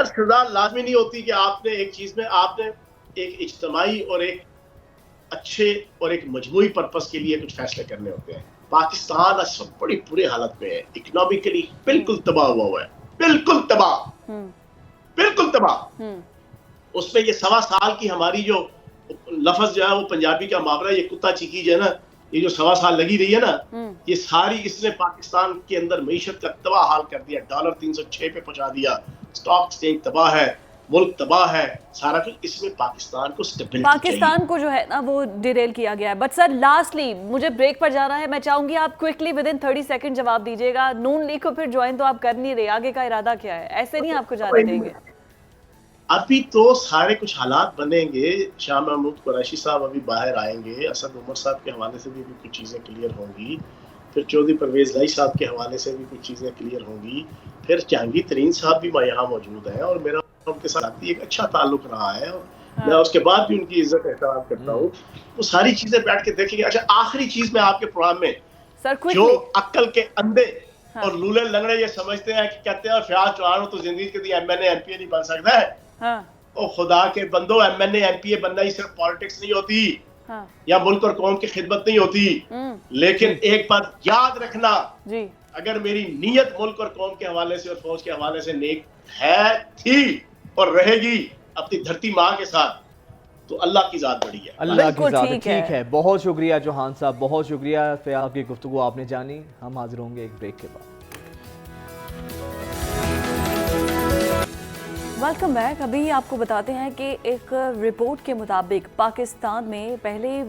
Speaker 11: सजा लाजमी नहीं होती कि आपने एक चीज में आपने एक इज्तिमाई और एक अच्छे और एक मजमूई पर्पस के लिए कुछ फैसले करने होते हैं। पाकिस्तान आज सब बड़ी बुरी हालत में है, इकोनॉमिकली बिल्कुल तबाह हुआ है, बिल्कुल तबाह। उसमें ये 1.25 साल की हमारी जो लफ्ज जो है वो पंजाबी का मुहावरा, ये कुत्ता चीकी जो है ना, ये जो 1.25 साल लगी रही है ना, ये सारी इसने पाकिस्तान के अंदर मईशत का तबाह हाल कर दिया। डॉलर 306 पे पहुंचा दिया, स्टॉक एक्सचेंज तबाह है, मुल्क तबाह है, सारा कुछ। इसमें पाकिस्तान को स्टेबिलिटी
Speaker 1: पाकिस्तान को जो है ना वो डिरेल किया गया है। बट सर लास्टली मुझे ब्रेक पर जाना है, मैं चाहूंगी आप क्विकली विद इन 30 सेकंड जवाब दीजिएगा। नून लीग को फिर ज्वाइन तो आप कर नहीं रहे, आगे का इरादा क्या है? ऐसे नहीं आपको जाने देंगे।
Speaker 11: अभी तो सारे कुछ हालात बनेंगे। शाह महमूद कुरैशी साहब अभी बाहर आएंगे, असद उमर साहब के हवाले से भी कुछ चीज़ें क्लियर होंगी, फिर चौधरी परवेज लाई साहब के हवाले से भी कुछ चीज़ें क्लियर होंगी, फिर जहांगीर तरीन साहब भी यहाँ मौजूद हैं और मेरा उनके साथ एक अच्छा ताल्लुक रहा है और मैं उसके बाद भी उनकी इज्जत एहतराम करता हूँ। वो सारी चीज़ें बैठ के देखेंगे। अच्छा, आखिरी चीज़ में आपके प्रोग्राम में जो अक्ल के अंधे और लूले लंगड़े ये समझते हैं कि कहते हैं फयाज चौहान तो जिंदगी के लिए MNA MPA नहीं बन सकता है। ओ खुदा के बंदो, MNA MPA बनना ही सिर्फ पॉलिटिक्स नहीं होती, या मुल्क और कौम की खिदमत नहीं होती। लेकिन एक बात याद रखना जी, अगर मेरी नीयत मुल्क और कौम के हवाले से और फौज के हवाले से नेक है, थी और रहेगी अपनी धरती माँ के साथ, तो अल्लाह की जात बड़ी है।
Speaker 2: अल्लाह की जात ठीक है। बहुत शुक्रिया चौहान साहब, बहुत शुक्रिया फिर आपकी गुफ्तगू आपने जानी। हम हाजिर होंगे एक ब्रेक के बाद।
Speaker 1: Welcome back. अभी आपको बताते हैं कि एक रिपोर्ट के मुताबिक पाकिस्तान में पहले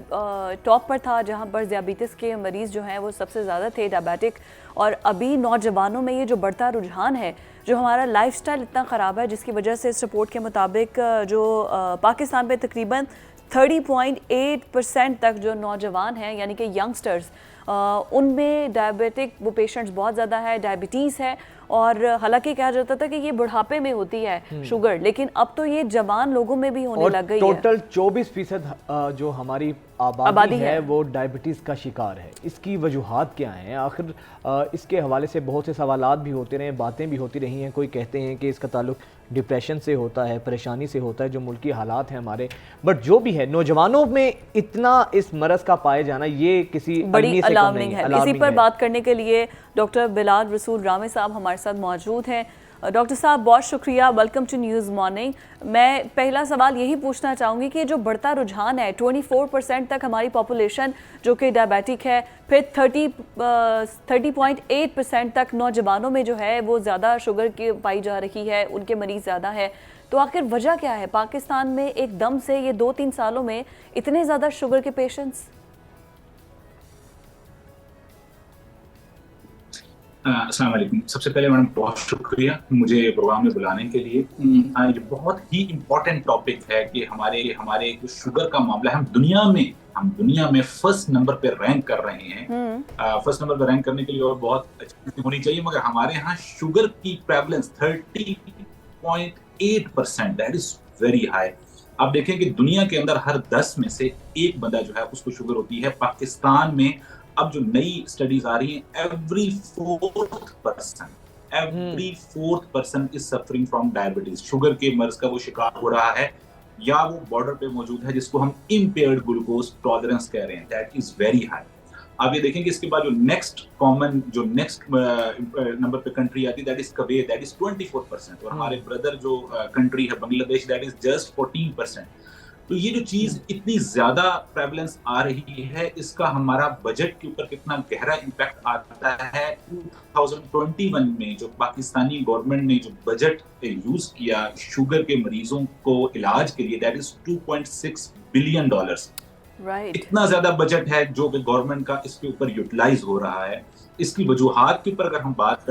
Speaker 1: टॉप पर था जहां पर ज़ियाबीतिस के मरीज़ जो हैं वो सबसे ज़्यादा थे, डायबिटिक, और अभी नौजवानों में ये जो बढ़ता रुझान है, जो हमारा लाइफस्टाइल इतना ख़राब है जिसकी वजह से इस रिपोर्ट के मुताबिक जो पाकिस्तान में तकरीबन 30.8% तक जो नौजवान हैं यानी कि यंगस्टर्स, उनमें डायबिटिक वो पेशेंट्स बहुत ज़्यादा है, डायबिटीज़ है। और हालांकि कहा जाता था कि ये बुढ़ापे में होती है शुगर, लेकिन अब तो ये जवान लोगों में भी होने लग गई है।
Speaker 2: टोटल 24% जो हमारी आबादी है वो डायबिटीज़ का शिकार है। इसकी वजूहात क्या हैं? आखिर इसके हवाले से बहुत से सवालात भी होते रहे, बातें भी होती रही हैं। कोई कहते हैं कि इसका ताल्लुक डिप्रेशन से होता है, परेशानी से होता है, जो मुल्की हालात हैं हमारे। बट जो भी है, नौजवानों में इतना इस मरज़ का पाए जाना ये किसी
Speaker 1: बड़ी अलार्मिंग है। इसी पर बात करने के लिए डॉक्टर बिलाल रसूल रामे साहब हमारे साथ मौजूद हैं। डॉक्टर साहब बहुत शुक्रिया, वेलकम टू न्यूज़ मॉर्निंग। मैं पहला सवाल यही पूछना चाहूँगी कि जो बढ़ता रुझान है 24% तक हमारी पॉपुलेशन जो कि डायबिटिक है, फिर 30.8% तक नौजवानों में जो है वो ज़्यादा शुगर की पाई जा रही है, उनके मरीज़ ज़्यादा है, तो आखिर वजह क्या है पाकिस्तान में एकदम से ये 2-3 सालों में इतने ज़्यादा शुगर के पेशेंट्स?
Speaker 12: अस्सलाम वालेकुम। सबसे पहले मैडम बहुत शुक्रिया मुझे प्रोग्राम में बुलाने के लिए। ये बहुत ही इम्पोर्टेंट टॉपिक है कि हमारे जो शुगर का मामला है, हम दुनिया में फर्स्ट नंबर पे रैंक कर रहे हैं। फर्स्ट नंबर पे रैंक करने के लिए और बहुत अच्छी होनी चाहिए, मगर हमारे यहाँ शुगर की prevalence 30.8%, that is very high. आप देखें कि दुनिया के अंदर हर 10 में से एक बंदा जो है उसको शुगर होती है। पाकिस्तान में अब जो नई स्टडीज आ रही हैं, every fourth person is suffering from diabetes, sugar के मर्ज का वो शिकार हो रहा है। या वो बॉर्डर पे मौजूद है, जिसको हम इम्पेयर्ड ग्लूकोज टॉलरेंस कह रहे हैं, दैट इज वेरी हाई। आप ये देखेंगे इसके बाद जो नेक्स्ट नंबर पे कंट्री आती है that is Kuwait, that is 24%, और हमारे ब्रदर जो कंट्री है बांग्लादेश, दैट इज जस्ट 14%। तो ये जो चीज इतनी ज्यादा प्रेवलेंस आ रही है, इसका हमारा बजट के ऊपर कितना गहरा इम्पैक्ट आता है। 2021 में जो पाकिस्तानी गवर्नमेंट ने जो बजट यूज किया शुगर के मरीजों को इलाज के लिए, दैट इज $2.6 बिलियन। इतना ज्यादा बजट है जो कि गवर्नमेंट का इसके ऊपर यूटिलाइज हो रहा है। इसकी वजूहात के ऊपर अगर हम बात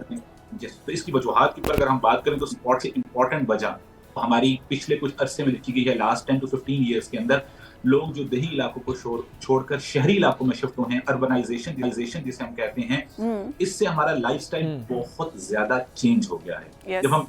Speaker 12: करें तो सबसे इम्पोर्टेंट वजह हमारी पिछले कुछ अरसे में लिखी गई है, लास्ट 10 to 15 ईयर्स के अंदर लोग जो देही इलाकों को छोड़कर शहरी इलाकों में शिफ्ट हुए हैं, अर्बनाइजेशन जिसे हम कहते हैं, इससे हमारा लाइफस्टाइल बहुत ज्यादा चेंज हो गया है। जब हम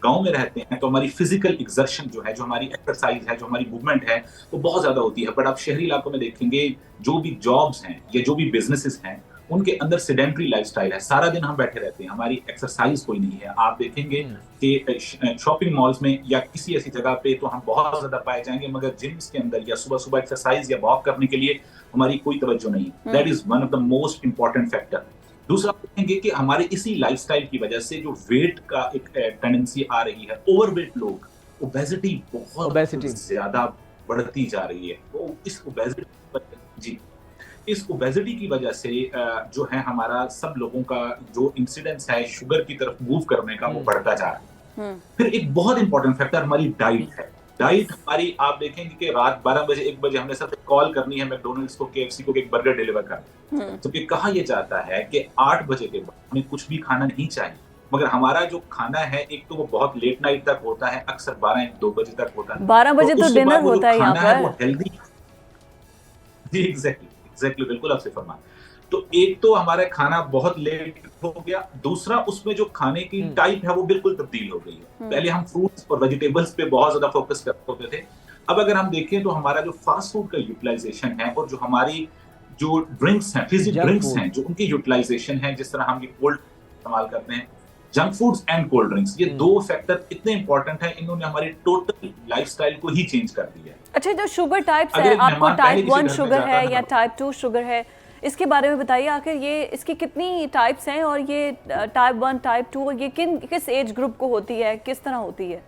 Speaker 12: गांव में रहते हैं तो हमारी फिजिकल एक्सर्शन जो है, जो हमारी एक्सरसाइज है, जो हमारी मूवमेंट है, वो बहुत ज्यादा होती है। बट आप शहरी इलाकों में देखेंगे जो भी जॉब्स हैं या जो भी बिजनेसेस हैं, उनके अंदर सेडेंटरी लाइफस्टाइल है, सारा दिन हम बैठे रहते हैं, हमारी एक्सरसाइज कोई नहीं है। आप देखेंगे कि शॉपिंग मॉल्स में या किसी ऐसी जगह पे तो हम बहुत ज्यादा पाए जाएंगे, मगर जिम्स के अंदर या सुबह सुबह एक्सरसाइज या वॉक करने के लिए हमारी कोई तवज्जो नहीं। That is one of the most important factor. दूसरा देखेंगे कि हमारे इसी लाइफस्टाइल की वजह से जो वेट का एक टेंडेंसी आ रही है, ओवरवेट लोग, ओबेसिटी बहुत ज्यादा बढ़ती जा रही है। तो इस ओबेसिटी की वजह से जो है हमारा सब लोगों का जो इंसिडेंस है शुगर की तरफ मूव करने का, वो बढ़ता जा रहा है। फिर एक बहुत इंपॉर्टेंट फैक्टर हमारी डाइट है। डाइट हमारी, आप देखेंगे कि रात 12 बजे 1 बजे हमने सबसे कॉल करनी है मैकडोनल्ड्स को, KFC को, एक बर्गर डिलीवर कर। तो कहा यह जाता है कि 8 बजे के बाद हमें कुछ भी खाना नहीं चाहिए, मगर हमारा जो खाना है एक तो वो बहुत लेट नाइट तक होता है, अक्सर 12-1-2 बजे तक होता है।
Speaker 1: 12 बजे तो डिनर होता है यहाँ पर।
Speaker 12: वो हेल्दी, जी एग्जैक्टली बिल्कुल आपसे फरमा। तो एक तो हमारा खाना बहुत लेट हो गया, दूसरा उसमें जो खाने की टाइप है वो बिल्कुल तब्दील हो गई है। पहले हम फ्रूट्स और वेजिटेबल्स पे बहुत ज्यादा फोकस करते थे, अब अगर हम देखें तो हमारा जो फास्ट फूड का यूटिलाइजेशन है और जो हमारी जो ड्रिंक्स हैं, फिजी ड्रिंक्स हैं, जो उनकी यूटिलाइजेशन है, जिस तरह हम ये कोल्ड इस्तेमाल करते हैं, junk foods and cold drinks, ये 2 फैक्टर इतने इंपॉर्टेंट है, इन्होंने हमारी टोटल लाइफस्टाइल को ही चेंज कर दिया है।
Speaker 1: अच्छा, जो शुगर टाइप्स है, आपको टाइप 1 शुगर है या टाइप 2 शुगर है, इसके बारे में बताइए। आखिर ये इसकी कितनी टाइप्स हैं और ये टाइप 1 टाइप 2 ये किस एज ग्रुप को होती है, किस तरह होती है?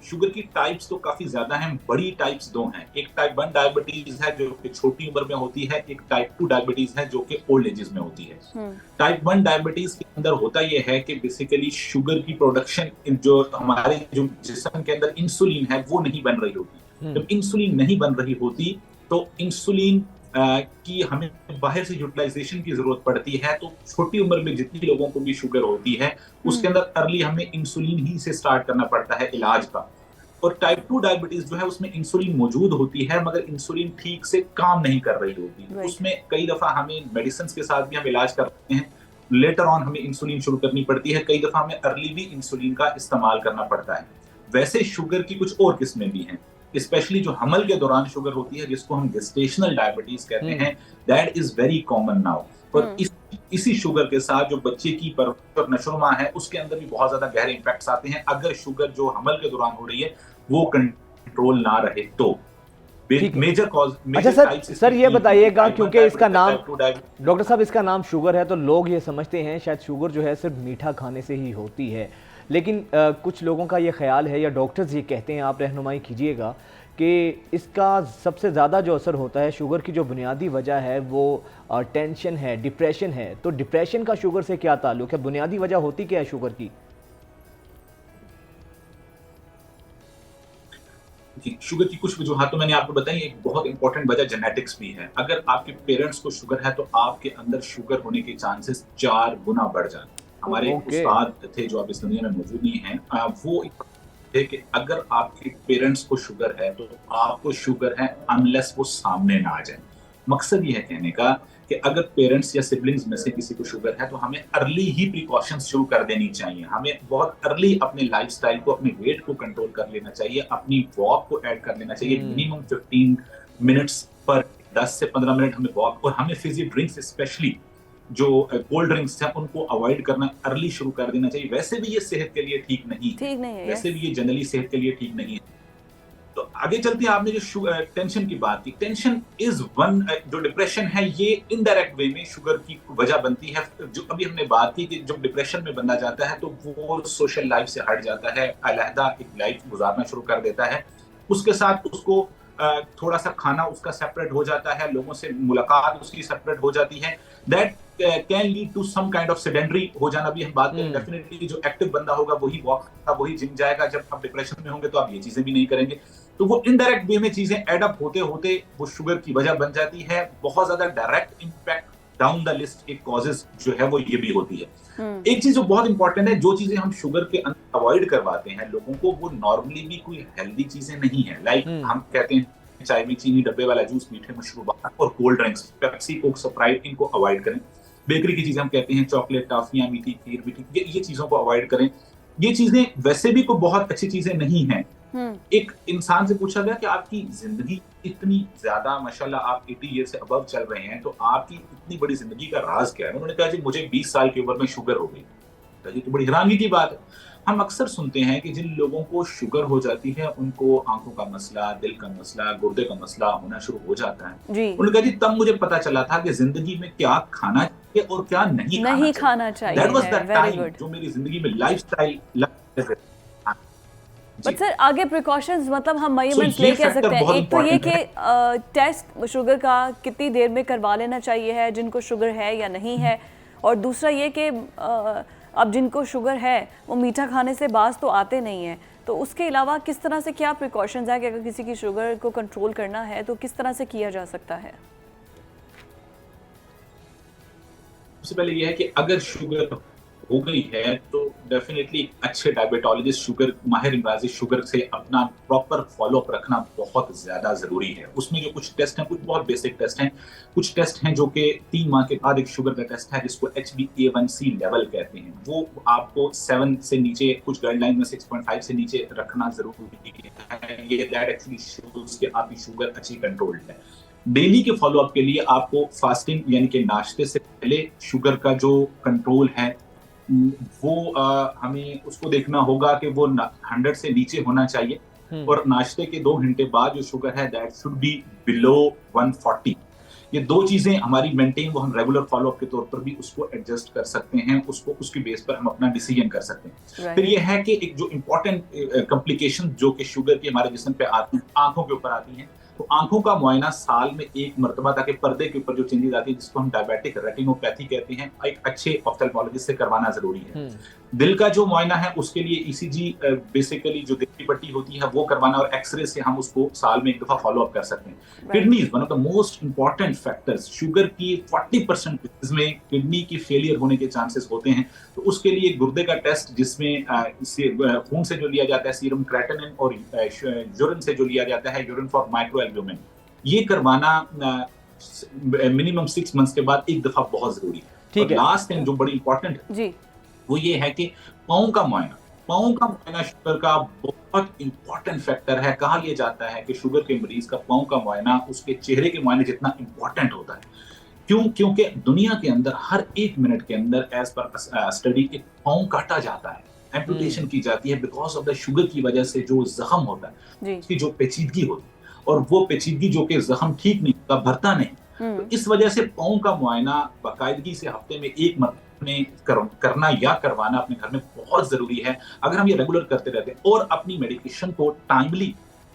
Speaker 12: शुगर की टाइप्स तो काफी ज्यादा हैं, बड़ी टाइप्स 2 हैं। एक टाइप 1 डायबिटीज है जो कि छोटी उम्र में होती है, एक टाइप 2 डायबिटीज है जो कि ओल्ड एजेस में होती है। टाइप 1 डायबिटीज के अंदर होता यह है कि बेसिकली शुगर की प्रोडक्शन जो हमारे जो जिस्म के अंदर इंसुलिन है वो नहीं बन रही होती। जब इंसुलिन नहीं बन रही होती तो इंसुलिन की हमें बाहर से यूटिलाइजेशन की जरूरत पड़ती है। तो छोटी उम्र में जितनी लोगों को भी शुगर होती है उसके अंदर अर्ली हमें इंसुलिन ही से स्टार्ट करना पड़ता है इलाज का। और टाइप 2 डायबिटीज जो है उसमें इंसुलिन मौजूद होती है, मगर इंसुलिन ठीक से काम नहीं कर रही होती। उसमें कई दफा हमें मेडिसिन के साथ भी हम इलाज करते हैं, लेटर ऑन हमें इंसुलिन शुरू करनी पड़ती है, कई दफा हमें अर्ली भी इंसुलिन का इस्तेमाल करना पड़ता है। वैसे शुगर की कुछ और किस्में भी हैं, स्पेशली जो हमल के दौरान शुगर होती है जिसको हम गेस्टेशनल डायबिटीज कहते हैं, that is very common now. और इसी शुगर के साथ जो बच्चे की परवरिश और नशोनुमा है उसके अंदर भी बहुत ज्यादा गहरे इम्पैक्ट्स आते हैं अगर शुगर जो हमल के दौरान हो रही है वो कंट्रोल ना रहे तो। Major cause.
Speaker 2: अच्छा सर ये बताइएगा, क्योंकि इसका नाम डॉक्टर साहब इसका नाम शुगर है तो लोग ये समझते हैं शायद शुगर जो है सिर्फ मीठा खाने से ही होती है, लेकिन कुछ लोगों का ये ख्याल है या डॉक्टर्स ये कहते हैं, आप रहनुमाई कीजिएगा, कि इसका सबसे ज़्यादा जो असर होता है शुगर की जो बुनियादी वजह है वो टेंशन है, डिप्रेशन है। तो डिप्रेशन का शुगर से क्या ताल्लुक है, बुनियादी वजह होती क्या है शुगर की?
Speaker 12: शुगर की कुछ वजूहात तो मैंने आपको बताई, एक बहुत इंपॉर्टेंट वजह जेनेटिक्स भी है। अगर आपके पेरेंट्स को शुगर है तो आपके अंदर शुगर होने के चांसेस 4 गुना बढ़ जाते। हमारे उस्ताद थे जो आप इस दुनिया में मौजूद नहीं हैं, वो थे कि अगर आपके पेरेंट्स को शुगर है तो आपको शुगर है अनलेस वो सामने ना आ जाए। मकसद ये है कहने का कि अगर पेरेंट्स या सिबलिंग्स में से किसी को शुगर है तो हमें अर्ली ही प्रिकॉशंस शुरू कर देनी चाहिए। हमें बहुत अर्ली अपने लाइफस्टाइल को, अपने वेट को कंट्रोल कर लेना चाहिए, अपनी वॉक को ऐड कर लेना चाहिए। मिनिमम 15 मिनट्स पर 10 से 15 मिनट हमें वॉक, और हमें फिजी ड्रिंक्स स्पेशली जो कोल्ड ड्रिंक्स हैं उनको अवॉइड करना अर्ली शुरू कर देना चाहिए। वैसे भी ये सेहत के लिए ठीक नहीं है, वैसे भी ये जनरली सेहत के लिए ठीक नहीं है। तो आगे चलते हैं, आपने जो टेंशन की बात की, टेंशन इज वन, जो डिप्रेशन है ये इनडायरेक्ट वे में शुगर की वजह बनती है। जो अभी हमने बात की कि जब डिप्रेशन में बंदा जाता है तो वो सोशल लाइफ से हट जाता है, अलहदा एक लाइफ गुजारना शुरू कर देता है। उसके साथ उसको थोड़ा सा खाना उसका सेपरेट हो जाता है, लोगों से मुलाकात उसकी सेपरेट हो जाती है। That can lead to some kind of sedentary हो जाना भी हम बात करें। डेफिनेटली जो एक्टिव बंदा होगा वही वॉक का, वही जिम जाएगा। जब आप डिप्रेशन में होंगे तो आप ये चीजें भी नहीं करेंगे, तो वो इनडायरेक्ट वे में चीजें एड अप होते होते वो शुगर की वजह बन जाती है। बहुत ज्यादा direct impact down the list एक कॉजेज जो है वो ये भी होती है। एक चीज जो बहुत इंपॉर्टेंट है, जो चीजें हम शुगर के अंदर अवॉइड करवाते हैं लोगों को, वो नॉर्मली भी कोई हेल्दी चीजें नहीं है। लाइक हम कहते हैं चाय में चीनी, डब्बे वाला जूस, मीठे मशरूबात और cold drinks, Pepsi, Coke, Sprite, इनको अवॉइड करें। बेकरी की चीजें हम कहते हैं चॉकलेट, टॉफियां, मीठी खीर, मीठी, ये चीजों को अवॉइड करें। ये चीजें वैसे भी कोई बहुत अच्छी चीजें नहीं हैं। एक इंसान से पूछा गया कि आपकी जिंदगी इतनी ज्यादा, माशाल्लाह आप 80 ईयर से अबव चल रहे हैं, तो आपकी इतनी बड़ी जिंदगी का राज क्या है? उन्होंने कहा जी मुझे 20 साल की उम्र में शुगर हो गई। तो बड़ी हैरानगी की बात है। हम अक्सर सुनते हैं कि जिन लोगों को शुगर हो जाती है उनको आंखों का मसला, दिल का मसला, गुर्दे का मसला होना शुरू हो जाता है। उन्होंने कहा जी तब मुझे पता चला था कि जिंदगी में क्या खाना चाहिए और क्या नहीं खाना चाहिए। That was the time जो मेरी जिंदगी में लाइफस्टाइल।
Speaker 1: बट सर आगे प्रिकॉशंस मतलब हम मेजरमेंट्स ले कह सकते हैं। एक तो ये कि टेस्ट शुगर का कितनी देर में करवा लेना चाहिए है जिनको शुगर है या नहीं है, और दूसरा ये कि अब जिनको शुगर है वो मीठा खाने से बाज तो आते नहीं है, तो उसके अलावा किस तरह से क्या प्रिकॉशंस है कि अगर किसी की शुगर को कंट्रोल करना है तो किस तरह से किया जा सकता है?
Speaker 12: सबसे पहले ये है कि अगर शुगर हो गई है तो डेफिनेटली अच्छे डायबिटोलॉजिस्ट, शुगर माहिर इमराजी शुगर से अपना प्रॉपर फॉलोअप रखना बहुत ज्यादा जरूरी है। उसमें जो कुछ टेस्ट हैं, कुछ बहुत बेसिक टेस्ट हैं, कुछ टेस्ट हैं जो कि 3 माह के बाद एक शुगर का टेस्ट है जिसको HbA1c लेवल कहते हैं। वो आपको 7 से नीचे, कुछ गाइडलाइन में 6.5 से नीचे रखना जरूरी है। ये दैट एक्चुअली शोज कि आपकी शुगर अच्छी कंट्रोल्ड है। डेली के फॉलोअप के लिए आपको फास्टिंग यानी कि नाश्ते से पहले शुगर का जो कंट्रोल है वो हमें उसको देखना होगा कि वो 100 से नीचे होना चाहिए, और नाश्ते के 2 घंटे बाद जो शुगर है दैट शुड बी बिलो 140। ये 2 चीजें हमारी मेंटेन, वो हम रेगुलर फॉलोअप के तौर पर भी उसको एडजस्ट कर सकते हैं, उसको उसकी बेस पर हम अपना डिसीजन कर सकते हैं। फिर ये है कि एक जो इम्पोर्टेंट कॉम्प्लिकेशन जो कि शुगर की हमारे जिस्म पे आती है, आंखों के ऊपर आती है, तो आंखों का मुआयना साल में 1 मरतबा ताकि पर्दे के ऊपर जो चेंजेस आती है जिसको हम डायबिटिक रेटिनोपैथी कहते हैं, एक अच्छे ऑफ्थेल्मोलॉजिस्ट से करवाना जरूरी है। दिल का जो मुआयना है उसके लिए ECG बेसिकली जो दिल की पट्टी होती है वो करवाना, और एक्सरे से हम उसको साल में 1 दफा फॉलो अप कर सकते हैं। Kidney is one of the most important factors. Sugar की 40% केसेस में किडनी की फेलियर होने के चांसेस होते हैं, तो उसके लिए गुर्दे का टेस्ट जिसमें खून से जो लिया जाता है सीरम क्रेटिनिन, और यूरिन से जो लिया जाता है यूरिन फॉर माइक्रोएल्ब्यूमिन, ये करवाना मिनिमम 6 मंथ्स के बाद 1 दफा बहुत जरूरी है। और लास्ट थिंग जो बड़ी इंपॉर्टेंट है वो ये है कि पाँव का मुआयना शुगर का बहुत इंपॉर्टेंट फैक्टर है। कहा यह जाता है कि शुगर के मरीज का पाँव का मुआयना उसके चेहरे के मुआयने जितना इंपॉर्टेंट होता है। क्यों? क्योंकि दुनिया के अंदर हर 1 मिनट के अंदर एज पर स्टडी एक पाँव काटा जाता है, एम्पुटेशन की जाती है बिकॉज ऑफ द शुगर की वजह से जो जख्म होता है, उसकी जो पेचीदगी होती है, और वो पेचीदगी जो कि जख्म ठीक नहीं होता, भरता नहीं, तो इस वजह से पाँव का मुआयना बाकायदगी से हफ्ते में 1 मरतबा करना या करवाना अपने घर में बहुत जरूरी है। अगर हम ये रेगुलर करते रहते हैं और अपनी मेडिकेशन को टाइमली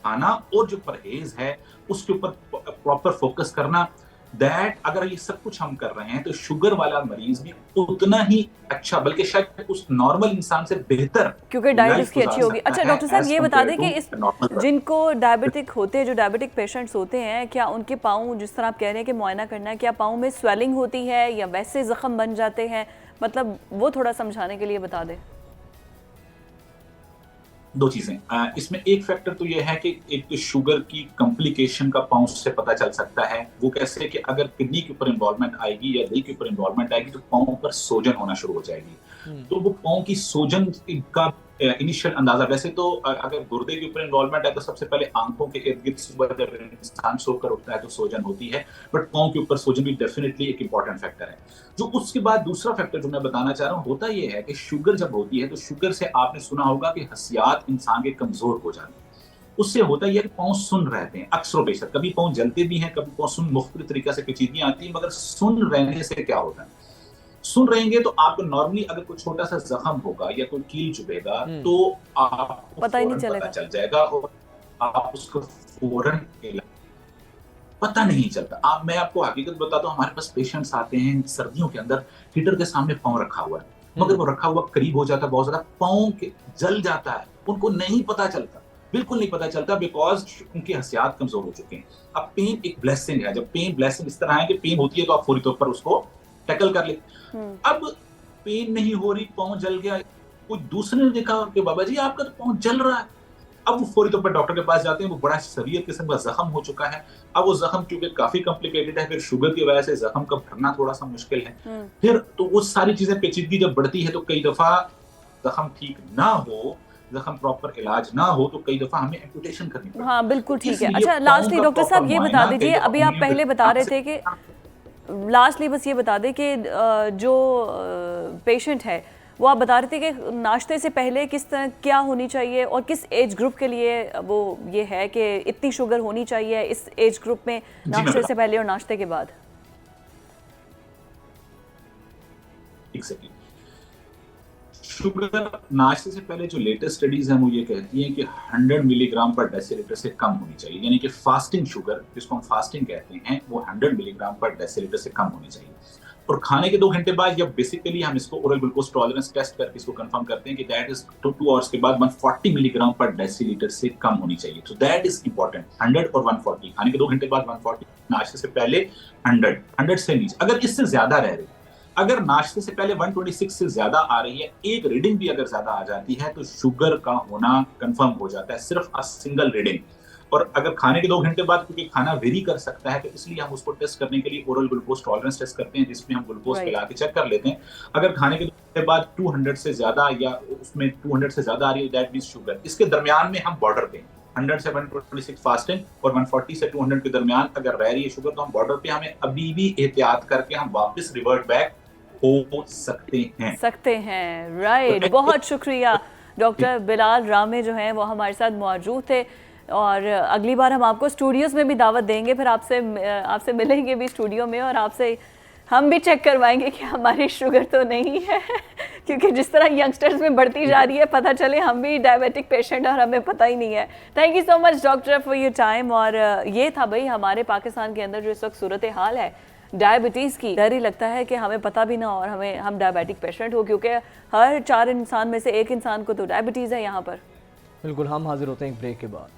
Speaker 12: खाना और जो परहेज है उसके ऊपर प्रॉपर फोकस करना, दैट अगर ये सब कुछ हम कर रहे हैं तो शुगर वाला मरीज भी उतना ही अच्छा, बल्कि शायद उस नॉर्मल इंसान से बेहतर, क्योंकि डाइट इसकी अच्छी होगी।
Speaker 1: अच्छा डॉक्टर साहब ये बता दें कि इस जिनको डायबिटिक होते हैं, जो डायबिटिक पेशेंट्स होते हैं, क्या उनके पाँव, जिस तरह आप कह रहे हैं कि मुआयना करना है, क्या पाँव में स्वेलिंग होती है या वैसे जख्म बन जाते हैं, मतलब वो थोड़ा समझाने के लिए बता दें।
Speaker 12: 2 चीजें इसमें, एक फैक्टर तो ये है कि एक तो शुगर की कॉम्प्लिकेशन का पाँव से पता चल सकता है। वो कैसे कि अगर किडनी के ऊपर इन्वॉल्वमेंट आएगी या दिल के ऊपर इन्वॉल्वमेंट आएगी तो पाँव पर सोजन होना शुरू हो जाएगी। तो वो पाँव की सोजन का इनिशियल अंदाजा। वैसे तो अगर गुर्दे के ऊपर इन्वॉल्वमेंट है तो सबसे पहले आंखों के इर्द गिर्द सुबह जब इंसान सोकर उठता है तो सूजन होती है, बट पाँव के ऊपर सूजन भी डेफिनेटली एक इंपॉर्टेंट फैक्टर है। जो उसके बाद दूसरा फैक्टर जो मैं बताना चाह रहा हूँ होता ये है कि शुगर जब होती है तो शुगर से आपने सुना होगा कि हसियात इंसान के कमजोर हो जाते हैं। उससे होता यह कि पाँव सुन रहते हैं अक्सर बेशक, कभी पाँव जलते भी हैं, कभी पाँव सुन मुख्तलिफ तरीके से पेचीदगियां आती हैं, मगर सुन रहने से क्या होता है, सुन रहेंगे तो आपको नॉर्मली अगर कोई छोटा सा जख्म होगा या कोई कील चुभेगा तो आपको
Speaker 1: पता ही नहीं
Speaker 12: पता चल जाएगा और आप उसको फौरन पता नहीं चलता। मैं आपको हकीकत बताता हूँ, हमारे पास पेशेंट्स आते हैं सर्दियों के अंदर, हीटर के सामने पाँव रखा हुआ है, मगर वो रखा हुआ करीब हो जाता है, बहुत ज्यादा पाँव के जल जाता है, उनको नहीं पता चलता, बिल्कुल नहीं पता चलता, बिकॉज उनकी हसियात कमजोर हो चुके हैं। अब पेन एक ब्लेसिंग है, जब पेन ब्लेसिंग इस तरह है कि पेन होती है तो आप फौरी तौर पर उसको टैकल कर लेते। अब पेन नहीं हो रही, पाँव जल गया, कोई दूसरे ने देखा कि बाबा जी आपका तो पाँव जल रहा है, अब वो फौरी तौर पर डॉक्टर के पास जाते हैं, वो बड़ा सवीयर किस्म का जख्म हो चुका है। अब वो जख्म क्योंकि काफी कॉम्प्लिकेटेड है, फिर शुगर की वजह से जख्म का भरना थोड़ा सा मुश्किल है, फिर तो वो सारी चीजें पेचीदगी जब बढ़ती है तो कई दफा जख्म ठीक ना हो, जख्म प्रॉपर इलाज ना हो तो कई दफा हमें एम्पुटेशन करनी पड़ती है।
Speaker 1: हाँ बिल्कुल ठीक है। अच्छा लास्टली डॉक्टर साहब ये बता दीजिए, अभी आप पहले बता रहे थे कि लास्टली बस ये बता दें कि जो पेशेंट है वो आप बता रहे थे कि नाश्ते से पहले किस तरह क्या होनी चाहिए और किस एज ग्रुप के लिए वो ये है कि इतनी शुगर होनी चाहिए इस एज ग्रुप में, नाश्ते से पहले और नाश्ते के बाद।
Speaker 12: Exactly. शुगर नाश्ते से पहले जो लेटेस्ट स्टडीज हैं वो ये कहती हैं कि 100 मिलीग्राम पर डेसीलीटर से कम होनी चाहिए, यानी कि फास्टिंग शुगर जिसको हम फास्टिंग कहते हैं वो 100 मिलीग्राम पर डेसीलीटर से कम होनी चाहिए। और खाने के 2 घंटे बाद जब बेसिकली हम इसको ओरल ग्लूकोज टॉलरेंस टेस्ट करके इसको कंफर्म करते हैं कि दैट इज 2 आवर्स के बाद 140 मिलीग्राम पर डेसीलीटर से कम होनी चाहिए। तो दैट इज इंपॉर्टेंट, 100 और 140, खाने के 2 घंटे बाद 140, नाश्ते से पहले 100 से नीचे। अगर इससे ज्यादा रह रही, अगर नाश्ते से पहले 126 से ज्यादा आ रही है, एक रीडिंग भी अगर ज्यादा आ जाती है तो शुगर का होना कंफर्म हो जाता है, सिर्फ अ सिंगल रीडिंग। और अगर खाने के 2 घंटे बाद, क्योंकि खाना वेरी कर सकता है तो इसलिए हम उसको टेस्ट करने के लिए ओरल ग्लूकोज टॉलरेंस टेस्ट करते हैं, जिसमें हम ग्लूकोज पिला के चेक कर लेते हैं। अगर खाने के 2 घंटे बाद 200 से ज्यादा या उसमें 200 से ज्यादा आ रही है दैट मींस शुगर। इसके दरमियान में हम बॉर्डर पे 100 से 126 फास्टिंग और 140 से 200 के दरमियान अगर रह रही है शुगर तो हम बॉर्डर पे, हमें अभी भी एहतियात करके हम वापस रिवर्ट बैक हो सकते हैं। राइट, बहुत शुक्रिया
Speaker 1: डॉक्टर बिलाल रामे जो हैं वो हमारे साथ मौजूद थे और अगली बार हम आपको स्टूडियोज में भी दावत देंगे, फिर आपसे मिलेंगे भी स्टूडियो में और आपसे हम भी चेक करवाएंगे कि हमारी शुगर तो नहीं है क्योंकि जिस तरह यंगस्टर्स में बढ़ती जा रही है पता चले हम भी डायबिटिक पेशेंट और हमें पता ही नहीं है। Thank you so much doctor for your time. और ये था भाई हमारे पाकिस्तान के अंदर जो इस वक्त सूरत हाल है डायबिटीज़ की, डर ही लगता है कि हमें पता भी ना और हम डायबिटिक पेशेंट हो, क्योंकि हर 4 इंसान में से 1 इंसान को तो डायबिटीज़ है यहाँ पर।
Speaker 2: बिल्कुल, हम हाजिर होते हैं एक ब्रेक के बाद।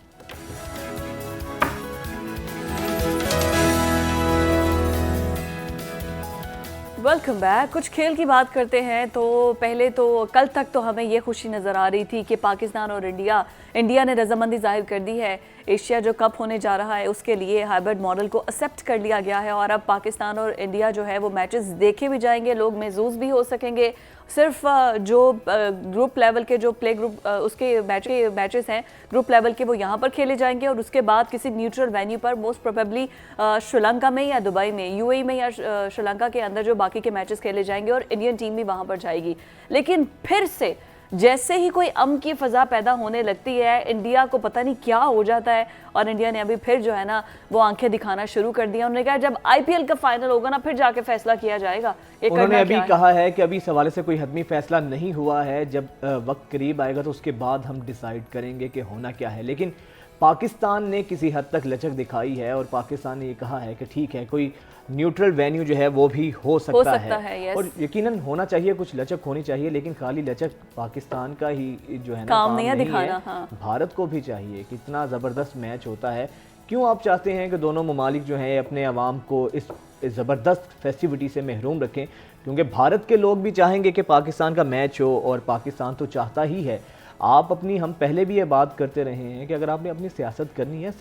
Speaker 1: Welcome back. कुछ खेल की बात करते हैं तो पहले तो कल तक तो हमें ये खुशी नज़र आ रही थी कि पाकिस्तान और इंडिया ने रजामंदी जाहिर कर दी है, एशिया जो कप होने जा रहा है उसके लिए हाइब्रिड मॉडल को एक्सेप्ट कर लिया गया है और अब पाकिस्तान और इंडिया जो है वो मैचेस देखे भी जाएंगे, लोग महसूस भी हो सकेंगे। सिर्फ जो ग्रुप लेवल के जो प्ले ग्रुप उसके मैचेस हैं ग्रुप लेवल के वो यहाँ पर खेले जाएंगे और उसके बाद किसी न्यूट्रल वेन्यू पर मोस्ट प्रोबेबली श्रीलंका में या दुबई में, यूएई में या श्रीलंका के अंदर जो बाकी के मैचेस खेले जाएंगे और इंडियन टीम भी वहाँ पर जाएगी। लेकिन फिर से जैसे ही कोई अमन की फ़ज़ा पैदा होने लगती है इंडिया को पता नहीं क्या हो जाता है और इंडिया ने अभी फिर जो है ना वो आंखें दिखाना शुरू कर दिया। उन्होंने कहा जब आईपीएल का फाइनल होगा ना फिर जाके फैसला किया जाएगा।
Speaker 2: उन्होंने अभी कहा है कि अभी इस हवाले से कोई हतमी फैसला नहीं हुआ है, जब वक्त करीब आएगा तो उसके बाद हम डिसाइड करेंगे कि होना क्या है। लेकिन पाकिस्तान ने किसी हद तक लचक दिखाई है और पाकिस्तान ने ये कहा है कि ठीक है कोई न्यूट्रल वेन्यू जो है वो भी हो सकता है और यकीनन होना चाहिए, कुछ लचक होनी चाहिए, लेकिन खाली लचक पाकिस्तान का ही जो है ना काम नहीं दिखाना, हाँ। भारत को भी चाहिए। कितना ज़बरदस्त मैच होता है। क्यों आप चाहते हैं कि दोनों ममालिक जो हैं अपने अवाम को इस ज़बरदस्त फेस्टिविटी से महरूम रखें? क्योंकि भारत के लोग भी चाहेंगे कि पाकिस्तान का मैच हो और पाकिस्तान तो चाहता ही है। हम पहले भी ये बात करते रहे हैं कि अगर आपने अपनी सियासत करनी है,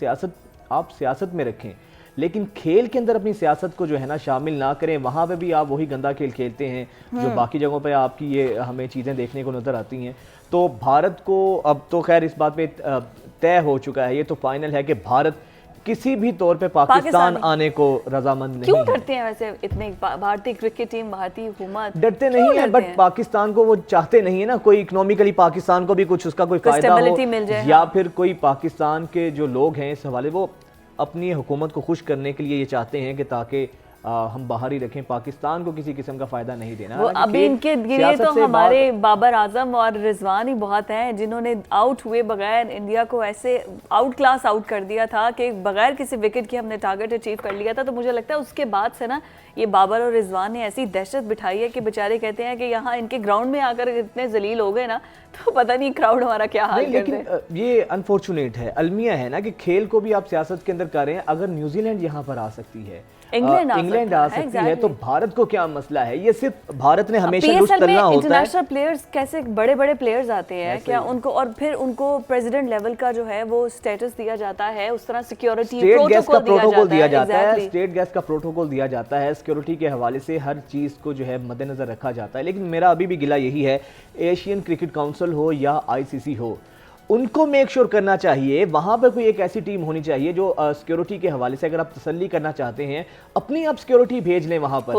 Speaker 2: आप सियासत में रखें, लेकिन खेल के अंदर अपनी सियासत को जो है ना शामिल ना करें, वहाँ पे भी आप वही गंदा खेल खेलते हैं जो बाकी जगहों पे आपकी ये हमें चीज़ें देखने को नज़र आती हैं। तो भारत को अब तो खैर इस बात पे तय हो चुका है, ये तो फाइनल है कि भारत किसी भी तौर पे पाकिस्तान आने को रजामंद नहीं।
Speaker 1: क्यों डरते हैं वैसे इतने भारतीय क्रिकेट टीम, भारतीय हुकूमत?
Speaker 2: डरते नहीं है, बट पाकिस्तान को वो चाहते नहीं है ना, कोई इकोनॉमिकली पाकिस्तान को भी कुछ उसका कोई फायदा हो
Speaker 1: मिल जाए,
Speaker 2: या फिर कोई पाकिस्तान के जो लोग हैं इस हवाले वो अपनी हुकूमत को खुश करने के लिए ये चाहते हैं कि ताकि हम बाहर ही रखें, पाकिस्तान को किसी किस्म का फायदा नहीं देना।
Speaker 1: वो अभी इनके लिए तो हमारे बाबर आजम और रिजवान ही बहुत हैं जिन्होंने आउट हुए बगैर इंडिया को ऐसे आउट क्लास आउट कर दिया था कि बगैर किसी विकेट के हमने टारगेट अचीव कर लिया था। तो मुझे लगता है उसके बाद से ना ये बाबर और रिजवान ने ऐसी दहशत बिठाई है कि बेचारे कहते हैं कि यहाँ इनके ग्राउंड में आकर इतने जलील हो गए ना, तो पता नहीं क्राउड हमारा क्या हाल कर
Speaker 2: लेकिन ये अनफॉर्चुनेट है, अलमिया है ना कि खेल को भी आप सियासत के अंदर कर रहे हैं। अगर न्यूजीलैंड यहाँ पर आ सकती है, इंग्लैंड आ सकती है, तो भारत को क्या मसला है? ये सिर्फ भारत ने हमेशा लुट तलना होता है।
Speaker 1: इंटरनेशनल प्लेयर्स कैसे बड़े बड़े प्लेयर्स आते हैं क्या उनको, और फिर उनको प्रेसिडेंट लेवल का जो है वो स्टेटस दिया जाता है, उस तरह सिक्योरिटी
Speaker 2: प्रोटोकॉल दिया जाता है, स्टेट गैस का प्रोटोकॉल दिया जाता है, सिक्योरिटी के हवाले से हर चीज को जो है मद्देनजर रखा जाता है। लेकिन मेरा अभी भी गिला यही है, एशियन क्रिकेट काउंसिल हो या आईसीसी हो, उनको मेक श्योर करना चाहिए वहां पर कोई एक ऐसी टीम होनी चाहिए जो सिक्योरिटी के हवाले से, अगर आप तसल्ली करना चाहते हैं, अपनी आप सिक्योरिटी भेज लें वहां पर।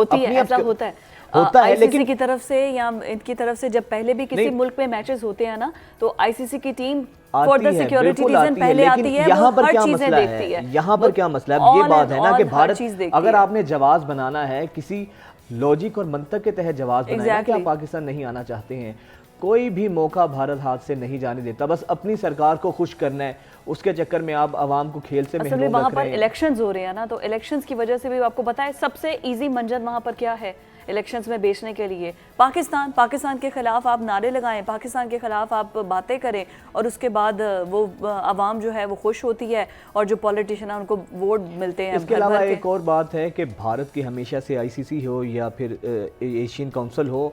Speaker 1: होता है लेकिन की तरफ से या इनकी तरफ से जब पहले भी किसी मुल्क में मैचेस होते हैं ना, तो आईसीसी की team for the security reason पहले आती है,
Speaker 2: यहाँ पर क्या
Speaker 1: मसला
Speaker 2: है? यहाँ पर क्या मसला है? ये बात है ना कि भारत, अगर आपने जवाब बनाना है किसी लॉजिक और मंतक के तहत जवाब बनाना है कि आप पाकिस्तान नहीं आना चाहते हैं, कोई भी मौका भारत हाथ से नहीं जाने देता, बस अपनी सरकार को खुश करना है, उसके चक्कर में आप आवाम को खेल से महरूम रख रहे हैं।
Speaker 1: वहाँ पर इलेक्शंस हो रहे हैं ना, तो इलेक्शंस की वजह से भी आपको पता है सबसे इजी मंजर वहाँ पर क्या है इलेक्शंस में बेचने के लिए? पाकिस्तान के खिलाफ आप नारे लगाएं, पाकिस्तान के खिलाफ आप बातें करें, और उसके बाद वो आवाम जो है वो खुश होती है और जो पॉलिटिशियन है उनको वोट मिलते हैं।
Speaker 2: इसके अलावा एक और बात है कि भारत की हमेशा से आईसीसी हो या फिर एशियन काउंसिल हो,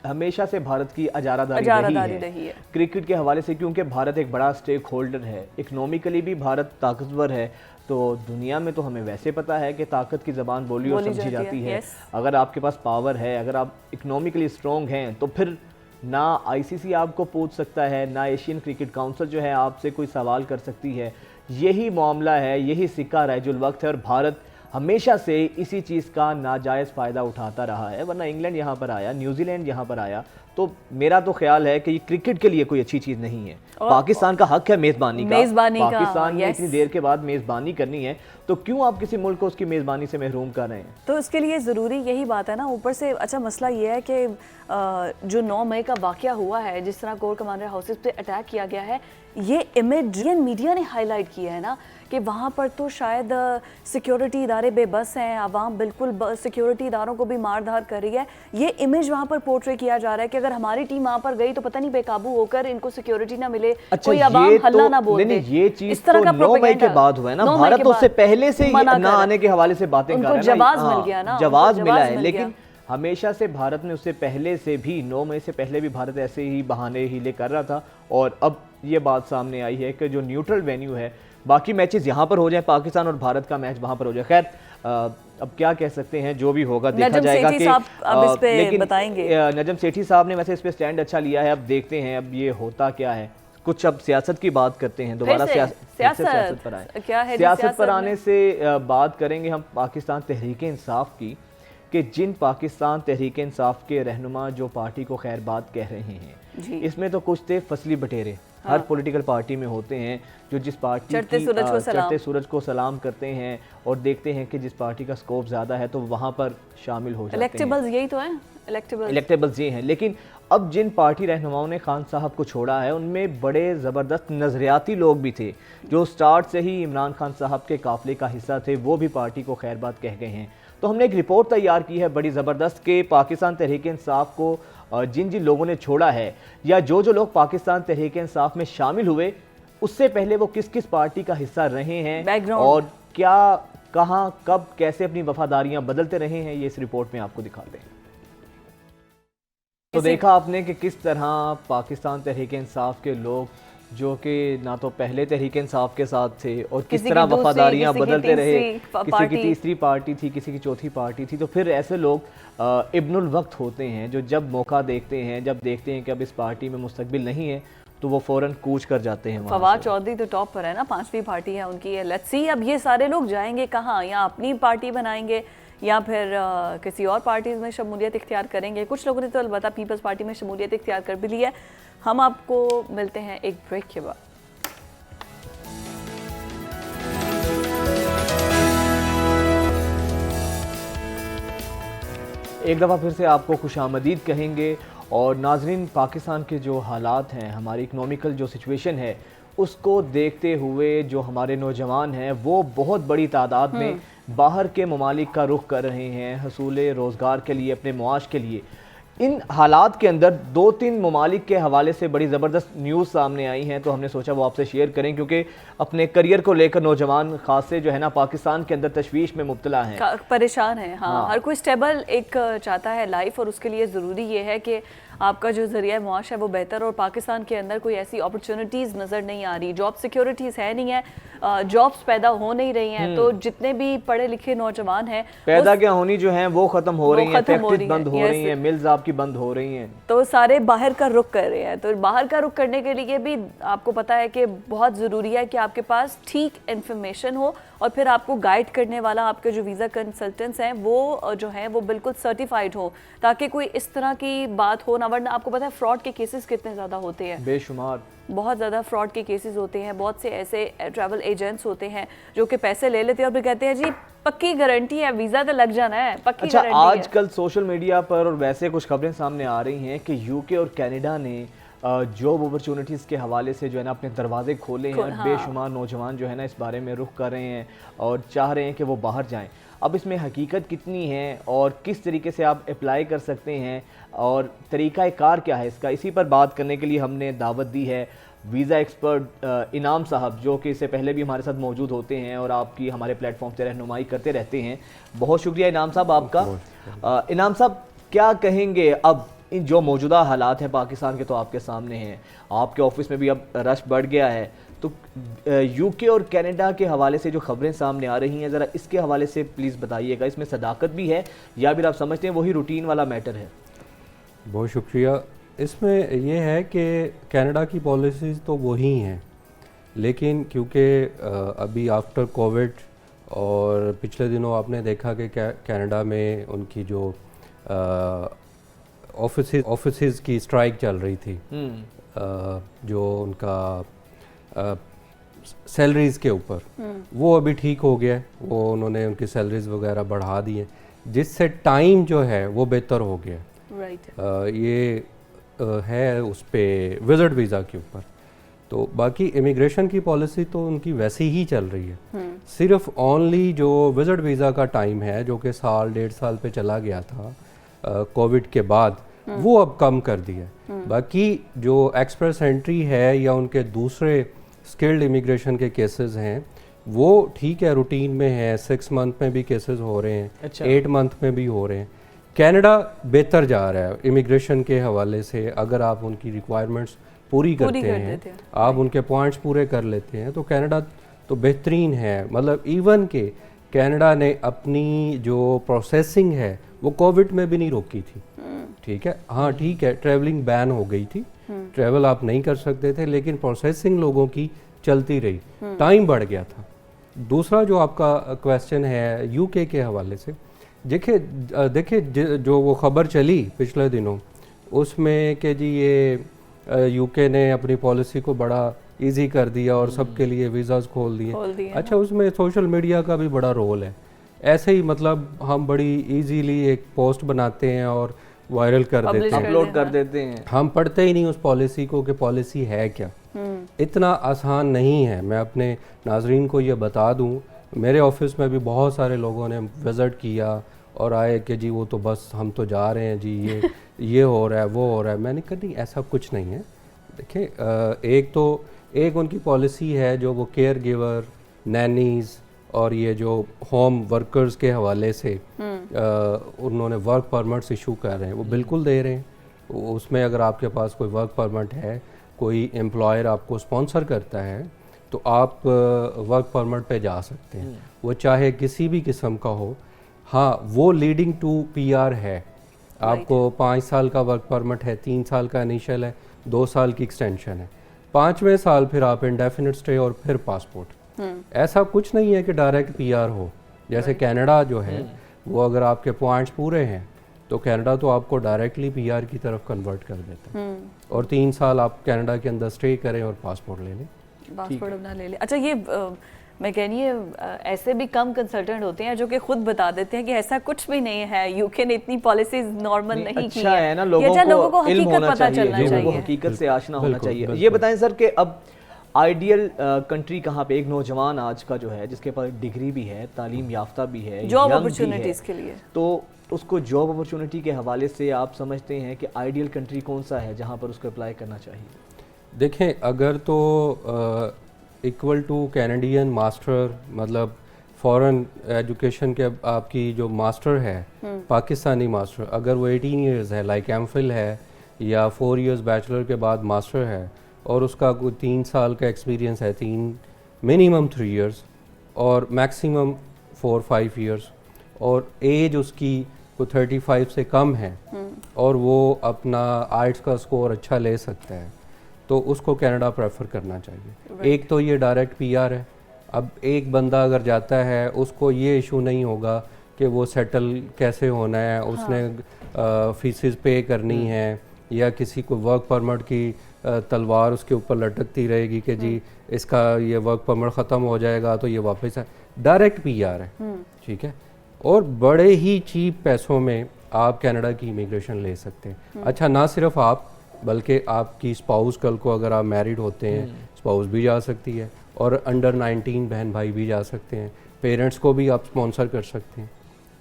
Speaker 2: हमेशा से भारत की अजारादारी रही है क्रिकेट के हवाले से, क्योंकि भारत एक बड़ा स्टेक होल्डर है, इकोनॉमिकली भी भारत ताकतवर है। तो दुनिया में तो हमें वैसे पता है कि ताकत की ज़बान बोली और समझी जाती है। अगर आपके पास पावर है, अगर आप इकोनॉमिकली स्ट्रॉन्ग हैं, तो फिर ना आईसीसी आपको पूछ सकता है, ना एशियन क्रिकेट काउंसिल जो है आपसे कोई सवाल कर सकती है। यही मामला है, यही सिक्का राइजुल वक्त है, और भारत हमेशा से इसी चीज़ का नाजायज़ फ़ायदा उठाता रहा है। वरना इंग्लैंड यहाँ पर आया, न्यूजीलैंड यहाँ पर आया, तो मेरा तो ख्याल है कि ये क्रिकेट के लिए कोई अच्छी चीज़ नहीं है। पाकिस्तान का हक है मेज़बानी का, पाकिस्तान ने इतनी देर के बाद मेज़बानी करनी है, तो क्यों आप किसी मुल्क को उसकी मेज़बानी से महरूम कर रहे हैं?
Speaker 1: तो इसके लिए ज़रूरी यही बात है ना। ऊपर से अच्छा मसला ये है कि जो 9 मई का वाक़या हुआ है, जिस तरह कोर कमांडर हाउसेस पे अटैक किया गया है, ये इमेजियन मीडिया ने हाईलाइट किया है ना कि वहाँ पर तो शायद सिक्योरिटी इदारे बेबस हैं, आवाम बिल्कुल सिक्योरिटी इदारों को भी मार धार कर रही है। ये इमेज वहाँ पर पोर्ट्रे किया जा रहा है कि अगर हमारी टीम वहाँ पर गई तो पता नहीं बेकाबू होकर इनको सिक्योरिटी ना मिले, कोई आवाम हल्ला ना बोल दे।
Speaker 2: ये चीज तो 9 मई के बाद हुआ है ना, भारत तो उससे पहले से ना आने के हवाले से बातें कर रहा है,
Speaker 1: जवाब मिल गया ना,
Speaker 2: जवाब मिला है। लेकिन हमेशा से भारत ने उससे पहले से भी 9 मई से पहले भी भारत ऐसे ही बहाने हीले कर रहा था, और अब ये बात सामने आई है कि जो न्यूट्रल वेन्यू है, बाकी मैचेस यहाँ पर हो जाए, पाकिस्तान और भारत का मैच वहाँ पर हो जाए। खैर अब क्या कह सकते हैं, जो भी होगा देखा जाएगा।
Speaker 1: लेकिन बताएंगे
Speaker 2: नजम सेठी साहब ने वैसे इस पे स्टैंड अच्छा लिया है। अब देखते हैं अब ये होता क्या है। कुछ अब सियासत की बात करते हैं, दोबारा सियासत पर आए। सियासत पर आने से बात करेंगे हम पाकिस्तान तहरीक इंसाफ की, कि जिन पाकिस्तान तहरीक इंसाफ के रहनुमा जो पार्टी को खैरबाद कह रहे हैं, इसमें तो कुछ थे फसली बटेरे, हर पॉलिटिकल पार्टी में होते हैं, जो जिस पार्टी चढ़ते सूरज को सलाम करते हैं और देखते हैं कि जिस पार्टी का स्कोप ज़्यादा है तो वहाँ पर शामिल हो जाते हैं।
Speaker 1: इलेक्टेबल्स यही तो है,
Speaker 2: इलेक्टेबल्स ये हैं। लेकिन अब जिन पार्टी रहनुमाओं ने खान साहब को छोड़ा है, उनमें बड़े ज़बरदस्त नज़रियाती लोग भी थे जो स्टार्ट से ही इमरान खान साहब के काफ़िले का हिस्सा थे, वो भी पार्टी को खैरबाद कह गए हैं। तो हमने एक रिपोर्ट तैयार की है बड़ी ज़बरदस्त कि पाकिस्तान तहरीक इंसाफ को जिन जिन लोगों ने छोड़ा है, या जो लोग पाकिस्तान तहरीक इंसाफ में शामिल हुए, उससे पहले वो किस किस पार्टी का हिस्सा रहे हैं और क्या, कहां, कब, कैसे अपनी वफादारियां बदलते रहे हैं, ये इस रिपोर्ट में आपको दिखाते हैं। तो देखा आपने कि किस तरह पाकिस्तान तहरीक इंसाफ के लोग जो कि ना तो पहले तहरीक इंसाफ के साथ थे और किस
Speaker 1: किसी
Speaker 2: तरह
Speaker 1: की दूसरी,
Speaker 2: वफादारियां
Speaker 1: किसी की
Speaker 2: बदलते रहे,
Speaker 1: तीसरी
Speaker 2: किसी की
Speaker 1: पार्टी।
Speaker 2: तीसरी पार्टी थी, किसी की चौथी पार्टी थी। तो फिर ऐसे लोग इब्नुल वक्त होते हैं जो जब मौका देखते हैं, जब देखते हैं कि अब इस पार्टी में मुस्तकबिल नहीं है, तो वो फ़ौरन कूच कर जाते हैं।
Speaker 1: फवाद चौधरी तो टॉप पर है ना, 5वीं पार्टी है उनकी। लेट्स सी अब ये सारे लोग जाएंगे कहाँ, या अपनी पार्टी बनाएंगे या फिर किसी और पार्टीज में शमूलियत इख्तियार करेंगे। कुछ लोगों ने तो अलबत्ता पीपल्स पार्टी में शमूलियत इख्तियार कर भी ली है। हम आपको मिलते हैं एक ब्रेक के बाद।
Speaker 2: एक दफ़ा फिर से आपको खुशामदीद कहेंगे। और नाजरीन, पाकिस्तान के जो हालात हैं, हमारी इकनॉमिकल जो सिचुएशन है, उसको देखते हुए जो हमारे नौजवान हैं वो बहुत बड़ी तादाद में बाहर के ममालिक का रुख कर रहे हैं हसूल रोज़गार के लिए, अपने मुआश के लिए। इन हालात के अंदर 2-3 ममालिक के हवाले से बड़ी ज़बरदस्त न्यूज़ सामने आई हैं, तो हमने सोचा वो आपसे शेयर करें, क्योंकि अपने करियर को लेकर नौजवान खास से जो है ना पाकिस्तान के अंदर तशवीश में मुब्तला हैं,
Speaker 1: परेशान है। हाँ, हर कोई स्टेबल एक चाहता है लाइफ, और उसके लिए ज़रूरी ये है कि आपका जो ज़रिया मुआश है वो बेहतर। और पाकिस्तान के अंदर कोई ऐसी अपॉर्चुनिटीज़ नज़र नहीं आ रही, जॉब सिक्योरिटीज़ है नहीं है, जॉब्स पैदा हो नहीं रही हैं। तो जितने भी पढ़े लिखे नौजवान हैं
Speaker 2: पैदा क्या होनी जो है वो ख़त्म हो रही हैं, फैक्ट्रीज बंद हो रही हैं, मिल्स आपकी बंद हो रही हैं,
Speaker 1: तो सारे बाहर का रुख कर रहे हैं। तो बाहर का रुख करने के लिए भी आपको पता है कि बहुत ज़रूरी है कि आपके पास ठीक इन्फॉर्मेशन हो, और फिर आपको गाइड करने वाला आपके जो वीज़ा कंसल्टेंट्स हैं वो जो हैं वो बिल्कुल सर्टिफाइड हो, ताकि कोई इस तरह की बात हो ना। वरना आपको पता है फ्रॉड के केसेस कितने ज़्यादा होते हैं,
Speaker 2: बेशुमार, बहुत
Speaker 1: ज़्यादा फ्रॉड के केसेस होते हैं। बहुत से ऐसे ट्रैवल एजेंट्स होते हैं जो कि पैसे ले लेते हैं और फिर कहते हैं जी पक्की गारंटी है, वीज़ा तो लग जाना है, पक्की गारंटी है।
Speaker 2: आजकल सोशल मीडिया पर और वैसे कुछ खबरें सामने आ रही हैं कि यूके और कनाडा ने जॉब अपॉर्चुनिटीज़ के हवाले से जो है ना अपने दरवाजे खोले हैं, और बेशुमार नौजवान जो है ना इस बारे में रुख कर रहे हैं और चाह रहे हैं कि वो बाहर जाएं। अब इसमें हकीकत कितनी है और किस तरीके से आप अप्लाई कर सकते हैं और तरीक़ा कार क्या है इसका, इसी पर बात करने के लिए हमने दावत दी है वीज़ा एक्सपर्ट इनाम साहब, जो कि इससे पहले भी हमारे साथ मौजूद होते हैं और आपकी हमारे प्लेटफॉर्म से रहनुमाई करते रहते हैं। बहुत शुक्रिया इनाम साहब आपका। इनाम साहब, क्या कहेंगे अब इन जो मौजूदा हालात हैं पाकिस्तान के, तो आपके सामने हैं, आपके ऑफिस में भी अब रश बढ़ गया है, तो यूके और कनाडा के हवाले से जो खबरें सामने आ रही हैं, ज़रा इसके हवाले से प्लीज़ बताइएगा। इसमें सदाकत भी है या फिर आप समझते हैं वही रूटीन वाला मैटर है?
Speaker 13: बहुत शुक्रिया। इसमें यह है कि कनाडा की पॉलिसीज़ तो वही हैं, लेकिन क्योंकि अभी आफ्टर कोविड और पिछले दिनों आपने देखा कि कनाडा में उनकी जो ऑफिसेज़ की स्ट्राइक चल रही थी, जो उनका सैलरीज़ के ऊपर, वो अभी ठीक हो गया, वो उन्होंने उनकी सैलरीज़ वगैरह बढ़ा दी हैं, जिससे टाइम जो है वो बेहतर हो गया। ये है उस पर विज़िट वीज़ा के ऊपर। तो बाकी इमिग्रेशन की पॉलिसी तो उनकी वैसी ही चल रही है, सिर्फ ओनली जो विज़िट वीज़ा का टाइम है जो कि 1.5 साल पे चला गया था कोविड के बाद, वो अब कम कर दिया। बाकी जो एक्सप्रेस एंट्री है या उनके दूसरे स्किल्ड इमिग्रेशन के केसेस हैं वो ठीक है, रूटीन में है, 6 मंथ में भी केसेस हो रहे हैं, 8 मंथ में भी हो रहे हैं। कनाडा बेहतर जा रहा है इमिग्रेशन के हवाले से। अगर आप उनकी रिक्वायरमेंट्स पूरी करते हैं, आप उनके पॉइंट्स पूरे कर लेते हैं, तो कनाडा तो बेहतरीन है। मतलब इवन के कनाडा ने अपनी जो प्रोसेसिंग है वो कोविड में भी नहीं रोकी थी, ठीक है। हाँ ठीक है, ट्रैवलिंग बैन हो गई थी, ट्रैवल आप नहीं कर सकते थे, लेकिन प्रोसेसिंग लोगों की चलती रही, टाइम बढ़ गया था। दूसरा जो आपका क्वेश्चन है यूके के हवाले से, देखिए जो वो खबर चली पिछले दिनों उसमें कि जी ये यूके ने अपनी पॉलिसी को बड़ा इजी कर दिया और सबके लिए वीज़ाज़ खोल दिए। अच्छा, उसमें सोशल मीडिया का भी बड़ा रोल है। ऐसे ही मतलब हम बड़ी इजीली एक पोस्ट बनाते हैं और वायरल कर देते हैं,
Speaker 2: अपलोड कर देते हैं,
Speaker 13: हम पढ़ते ही नहीं उस पॉलिसी को कि पॉलिसी है क्या। इतना आसान नहीं है। मैं अपने नाजरीन को ये बता दूं, मेरे ऑफिस में भी बहुत सारे लोगों ने विज़िट किया और आए कि जी वो तो बस हम तो जा रहे हैं जी, ये हो रहा है, वो हो रहा है। मैंने कहा नहीं, ऐसा कुछ नहीं है। देखिए, एक उनकी पॉलिसी है जो वो केयर गिवर, नैनीज़ और ये जो होम वर्कर्स के हवाले से उन्होंने वर्क परमिट्स इशू कर रहे हैं, वो बिल्कुल दे रहे हैं। उसमें अगर आपके पास कोई वर्क परमिट है कोई एम्प्लॉयर आपको स्पॉन्सर करता है तो आप वर्क परमिट पे जा सकते हैं, वो चाहे किसी भी किस्म का हो। हाँ, वो लीडिंग टू पीआर है। आपको 5 साल का वर्क परमिट है, 3 साल का इनिशियल है, 2 साल की एक्सटेंशन है, 5वें साल फिर आप इंडेफिनिट स्टे और फिर पासपोर्ट। ऐसा कुछ नहीं है कि डायरेक्ट पीआर हो। जैसे कनाडा जो है वो अगर आपके पॉइंट्स पूरे हैं तो कनाडा तो आपको डायरेक्टली पीआर की तरफ कन्वर्ट कर देता है और 3 साल आप कनाडा के अंदर स्टे करें और पासपोर्ट ले लें,
Speaker 1: पासपोर्ट अपना ले लें। अच्छा, ये मैं कह रही है ऐसे भी कम कंसल्टेंट होते हैं जो कि खुद बता देते हैं कि ऐसा कुछ भी नहीं है, यूके ने इतनी पॉलिसीज नॉर्मल नहीं की
Speaker 2: है ना, लोगों को
Speaker 1: हकीकत पता चलना चाहिए,
Speaker 2: लोगों को हकीकत से आशना होना चाहिए। ये बताएं सर कि अब आइडियल कंट्री कहाँ पे एक नौजवान आज का जो है जिसके पास डिग्री भी है, तालीम याफ्ता भी है,
Speaker 1: जॉब अपॉर्चुनिटीज के लिए,
Speaker 2: तो उसको जॉब अपॉर्चुनिटी के हवाले से आप समझते हैं कि आइडियल कंट्री कौन सा है जहाँ पर उसको अप्लाई करना चाहिए?
Speaker 13: देखें, अगर तो इक्वल टू कैनेडियन मास्टर, मतलब फॉरेन एजुकेशन के आपकी जो मास्टर है पाकिस्तानी मास्टर, अगर वो 18 इयर्स है, लाइक एमफिल है या 4 इयर्स बैचलर के बाद मास्टर है और उसका कोई 3 साल का एक्सपीरियंस है, मिनिमम 3 इयर्स और मैक्सिमम 4-5 इयर्स, और एज उसकी को 35 से कम है और वो अपना आइट्स का स्कोर अच्छा ले सकता है, तो उसको कनाडा प्रेफर करना चाहिए। एक तो ये डायरेक्ट पीआर है। अब एक बंदा अगर जाता है उसको ये इशू नहीं होगा कि वो सेटल कैसे होना है, उसने फीसिस पे करनी है या किसी को वर्क परमिट की तलवार उसके ऊपर लटकती रहेगी कि जी इसका ये वर्क परमिट ख़त्म हो जाएगा तो ये वापस है। डायरेक्ट पीआर है, ठीक है, और बड़े ही चीप पैसों में आप कनाडा की इमिग्रेशन ले सकते हैं। अच्छा, ना सिर्फ आप बल्कि आपकी स्पाउस, कल को अगर आप मैरिड होते हैं स्पाउस भी जा सकती है और अंडर 19 बहन भाई भी जा सकते हैं, पेरेंट्स को भी आप स्पॉन्सर कर सकते हैं।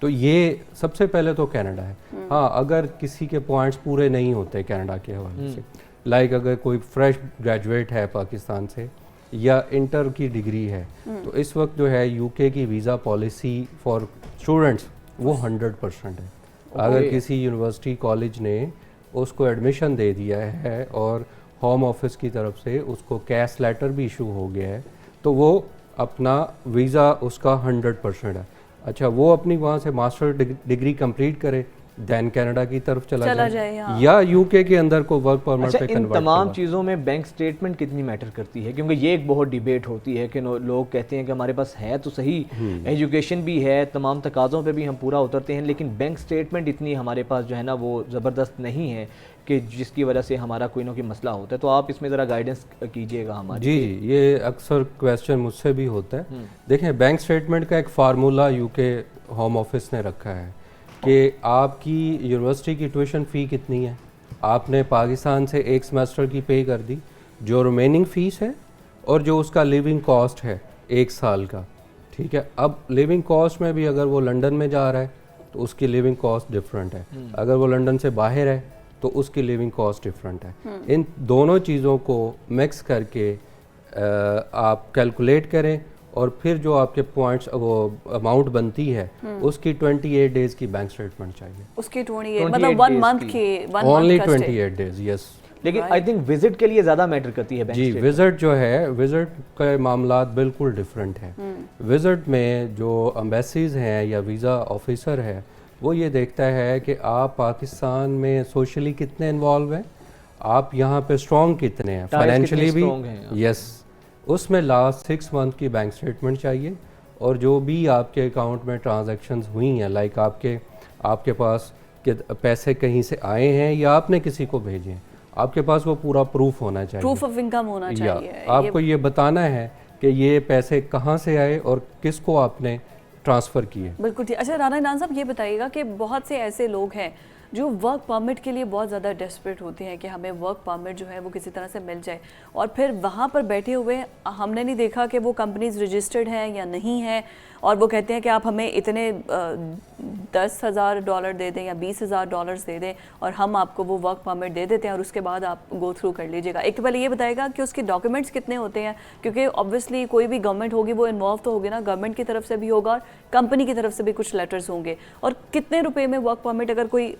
Speaker 13: तो ये सबसे पहले तो कनाडा है। हाँ, अगर किसी के पॉइंट्स पूरे नहीं होते कनाडा के हवाले से, लाइक अगर कोई फ्रेश ग्रेजुएट है पाकिस्तान से या इंटर की डिग्री है, तो इस वक्त जो है यूके की वीज़ा पॉलिसी फॉर स्टूडेंट्स वो 100% है। अगर किसी यूनिवर्सिटी कॉलेज ने उसको एडमिशन दे दिया है और होम ऑफिस की तरफ से उसको कैश लेटर भी इशू हो गया है, तो वो अपना वीज़ा उसका 100% है। अच्छा, वो अपनी वहाँ से मास्टर डिग्री कंप्लीट करे, देन कनाडा की तरफ चला जाए या यूके के अंदर को वर्क परमिट पे कन्वर्ट।
Speaker 2: इन तमाम चीज़ों में बैंक स्टेटमेंट कितनी मैटर करती है? क्योंकि ये एक बहुत डिबेट होती है कि लोग कहते हैं कि हमारे पास है तो सही, एजुकेशन भी है, तमाम तकाज़ों पे भी हम पूरा उतरते हैं, लेकिन बैंक स्टेटमेंट इतनी हमारे पास जो है ना वो ज़बरदस्त नहीं है कि जिसकी वजह से हमारा कोई ना कोई मसला होता है। तो आप इसमें ज़रा गाइडेंस कीजिएगा हमारी।
Speaker 13: जी, ये अक्सर क्वेश्चन मुझसे भी होता है। देखें, बैंक स्टेटमेंट का एक फार्मूला यूके होम ऑफिस ने रखा है कि आपकी यूनिवर्सिटी की ट्यूशन फ़ी कितनी है, आपने पाकिस्तान से एक सेमेस्टर की पे कर दी, जो रिमेनिंग फ़ीस है और जो उसका लिविंग कॉस्ट है 1 साल का, ठीक है। अब लिविंग कॉस्ट में भी अगर वो लंदन में जा रहा है तो उसकी लिविंग कॉस्ट डिफरेंट है, अगर वो लंदन से बाहर है तो उसकी लिविंग कॉस्ट डिफरेंट है। इन दोनों चीज़ों को मिक्स करके आप कैलकुलेट करें और फिर जो आपके पॉइंट्स वो अमाउंट बनती है उसकी 28 डेज की बैंक स्टेटमेंट चाहिए।
Speaker 1: उसकी 28 मतलब 1 मंथ के
Speaker 13: ओनली 28 डेज, यस।
Speaker 2: लेकिन आई थिंक विजिट के लिए ज़्यादा मैटर करती है बैंक
Speaker 13: जी। विजिट जो है, विजिट के मामला बिल्कुल डिफरेंट है। विजिट में जो एम्बेसीज हैं या वीज़ा ऑफिसर है वो ये देखता है कि आप पाकिस्तान में सोशली कितने इन्वॉल्व हैं, आप यहाँ पे स्ट्रॉन्ग कितने हैं, फाइनेंशियली भी, यस। उसमें लास्ट 6 मंथ की बैंक स्टेटमेंट चाहिए और जो भी आपके अकाउंट में ट्रांजैक्शंस हुई हैं, लाइक आपके पास कि पैसे कहीं से आए हैं या आपने किसी को भेजे हैं, आपके पास वो पूरा प्रूफ होना चाहिए,
Speaker 1: प्रूफ ऑफ इनकम होना चाहिए।
Speaker 13: आपको ये बताना है कि ये पैसे कहाँ से आए और किसको आपने ट्रांसफ़र किए।
Speaker 1: बिल्कुल ठीक। अच्छा, राणा इमरान साहब, ये बताइएगा कि बहुत से ऐसे लोग हैं जो वर्क परमिट के लिए बहुत ज़्यादा डेस्परेट होते हैं कि हमें वर्क परमिट जो है वो किसी तरह से मिल जाए, और फिर वहाँ पर बैठे हुए हमने नहीं देखा कि वो कंपनीज रजिस्टर्ड हैं या नहीं हैं, और वो कहते हैं कि आप हमें इतने $10,000 दे दें या $20,000 दे दें और हम आपको वो वर्क परमिट दे देते हैं और उसके बाद आप गो थ्रू कर लीजिएगा। एक तो पहले ये बताएगा कि उसके डॉक्यूमेंट्स कितने होते हैं, क्योंकि ऑब्वियसली कोई भी गवर्नमेंट होगी वो इन्वॉल्व तो होगी ना, गवर्नमेंट की तरफ से भी होगा और कंपनी की तरफ से भी कुछ लेटर्स होंगे, और कितने रुपए में वर्क परमिट अगर कोई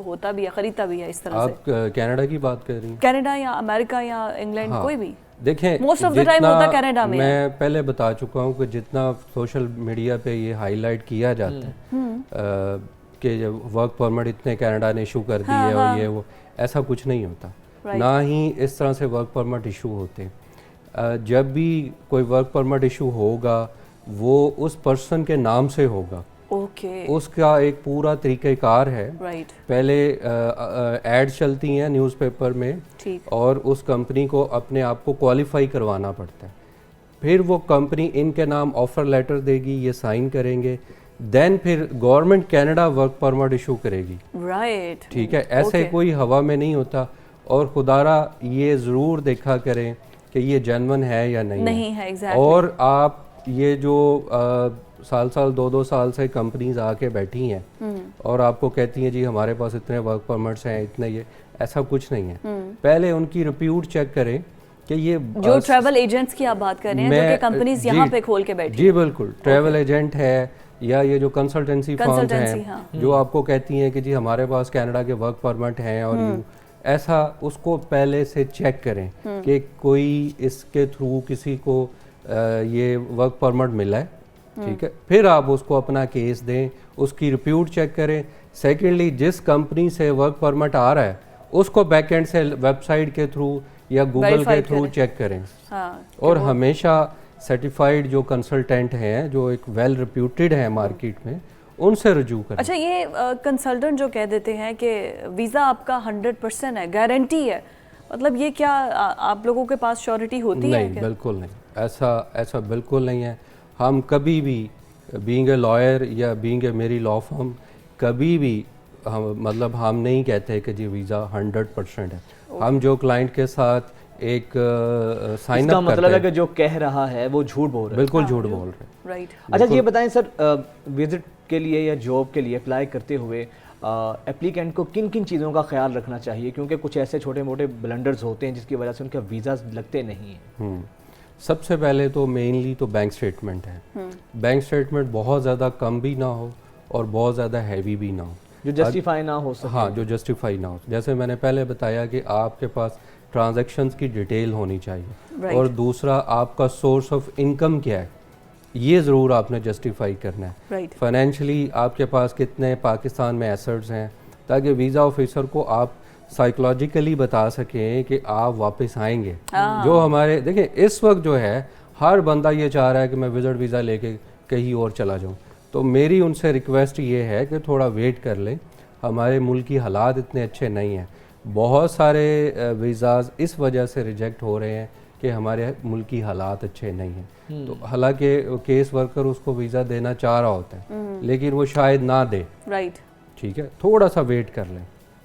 Speaker 1: होता भी है, खरीदता भी है इस तरह
Speaker 13: आप कनाडा की बात कर रही हैं?
Speaker 1: कनाडा या अमेरिका या इंग्लैंड,
Speaker 13: हाँ,
Speaker 1: कोई भी
Speaker 13: देखें
Speaker 1: मोस्ट ऑफ द टाइम होता कनाडा में।
Speaker 13: मैं पहले बता चुका हूँ कि जितना सोशल मीडिया पे ये हाईलाइट किया जाता है कि जब वर्क परमिट इतने कनाडा ने इशू कर दिए और ये वो, ऐसा कुछ नहीं होता। ना ही इस तरह से वर्क परमिट इशू होते। जब भी कोई वर्क परमिट इशू होगा वो उस पर्सन के नाम से होगा। उसका एक पूरा तरीक़ाकार है। पहले एड्स चलती हैं न्यूज़पेपर में और उस कंपनी को अपने आप को क्वालिफाई करवाना पड़ता है। फिर वो कंपनी इनके नाम ऑफ़र लेटर देगी, ये साइन करेंगे, देन फिर government Canada work permit issue करेगी। ठीक है, ऐसे कोई हवा में नहीं होता। और खुदारा ये ज़रूर देखा करें कि ये जेन्युइन है या नहीं
Speaker 1: है।
Speaker 13: और आप ये जो साल 2-2 साल से कंपनीज आके बैठी हैं और आपको कहती हैं जी हमारे पास इतने वर्क परमिट्स हैं, इतने ये, ऐसा कुछ नहीं है। पहले उनकी रिप्यूट चेक करें कि ये
Speaker 1: जो ट्रैवल एजेंट्स की आप बात कर रहे हैं, जो कि कंपनीज यहाँ पे खोल के बैठी।
Speaker 13: जी बिल्कुल, ट्रैवल एजेंट है या ये जो कंसल्टेंसी फर्म्स हैं जो आपको कहती हैं कि जी हमारे पास कनाडा के वर्क परमिट हैं और ऐसा, उसको पहले से चेक करें कि कोई इसके थ्रू किसी को ये वर्क परमिट मिला है। ठीक है, फिर आप उसको अपना केस दें, उसकी रिप्यूट चेक करें। सेकेंडली, जिस कंपनी से वर्क परमिट आ रहा है उसको बैकएंड से वेबसाइट के थ्रू या गूगल के थ्रू चेक करें। और हमेशा सर्टिफाइड जो कंसल्टेंट हैं जो एक वेल रिप्यूटेड है मार्केट में, उनसे रजू करें।
Speaker 1: अच्छा, ये कंसल्टेंट जो कह देते हैं कि वीज़ा आपका 100% है, गारंटी है, मतलब ये क्या आप लोगों के पास श्योरिटी होती है?
Speaker 13: नहीं, बिल्कुल नहीं, ऐसा बिल्कुल नहीं है। हम कभी भी बीइंग ए लॉयर या बीइंग ए मेरी लॉ फर्म कभी भी हम नहीं कहते कि जी वीज़ा 100% है। हम जो क्लाइंट के साथ एक साइन अप
Speaker 2: मतलब है कि जो कह रहा है वो झूठ बोल रहा है।
Speaker 13: बिल्कुल झूठ बोल रहे हैं।
Speaker 2: अच्छा, ये बताएं सर, विजिट के लिए या जॉब के लिए अप्लाई करते हुए एप्लीकेंट को किन किन चीज़ों का ख्याल रखना चाहिए, क्योंकि कुछ ऐसे छोटे मोटे ब्लंडर्स होते हैं जिसकी वजह से उनके वीज़ा लगते नहीं हैं।
Speaker 13: सबसे पहले तो मेनली तो बैंक स्टेटमेंट है। बैंक स्टेटमेंट बहुत ज़्यादा कम भी ना हो और बहुत ज़्यादा हैवी भी ना हो,
Speaker 2: जो जस्टिफाई ना हो सके।
Speaker 13: हाँ, जो जस्टिफाई ना हो। जैसे मैंने पहले बताया कि आपके पास ट्रांजैक्शंस की डिटेल होनी चाहिए और दूसरा आपका सोर्स ऑफ इनकम क्या है, ये ज़रूर आपने जस्टिफाई करना है। फाइनेंशियली आपके पास कितने पाकिस्तान में एसेट्स हैं, ताकि वीज़ा ऑफिसर को आप साइकोलॉजिकली बता सकें कि आप वापस आएंगे। जो हमारे देखिए इस वक्त जो है हर बंदा ये चाह रहा है कि मैं विजिट वीज़ा लेके कहीं और चला जाऊं, तो मेरी उनसे रिक्वेस्ट ये है कि थोड़ा वेट कर लें। हमारे मुल्क की हालात इतने अच्छे नहीं हैं, बहुत सारे वीज़ाज़ इस वजह से रिजेक्ट हो रहे हैं कि हमारे मुल्क की हालात अच्छे नहीं हैं। तो हालांकि केस वर्कर उसको वीज़ा देना चाह रहा होता है लेकिन वो शायद ना दे। ठीक है, थोड़ा सा वेट कर लें,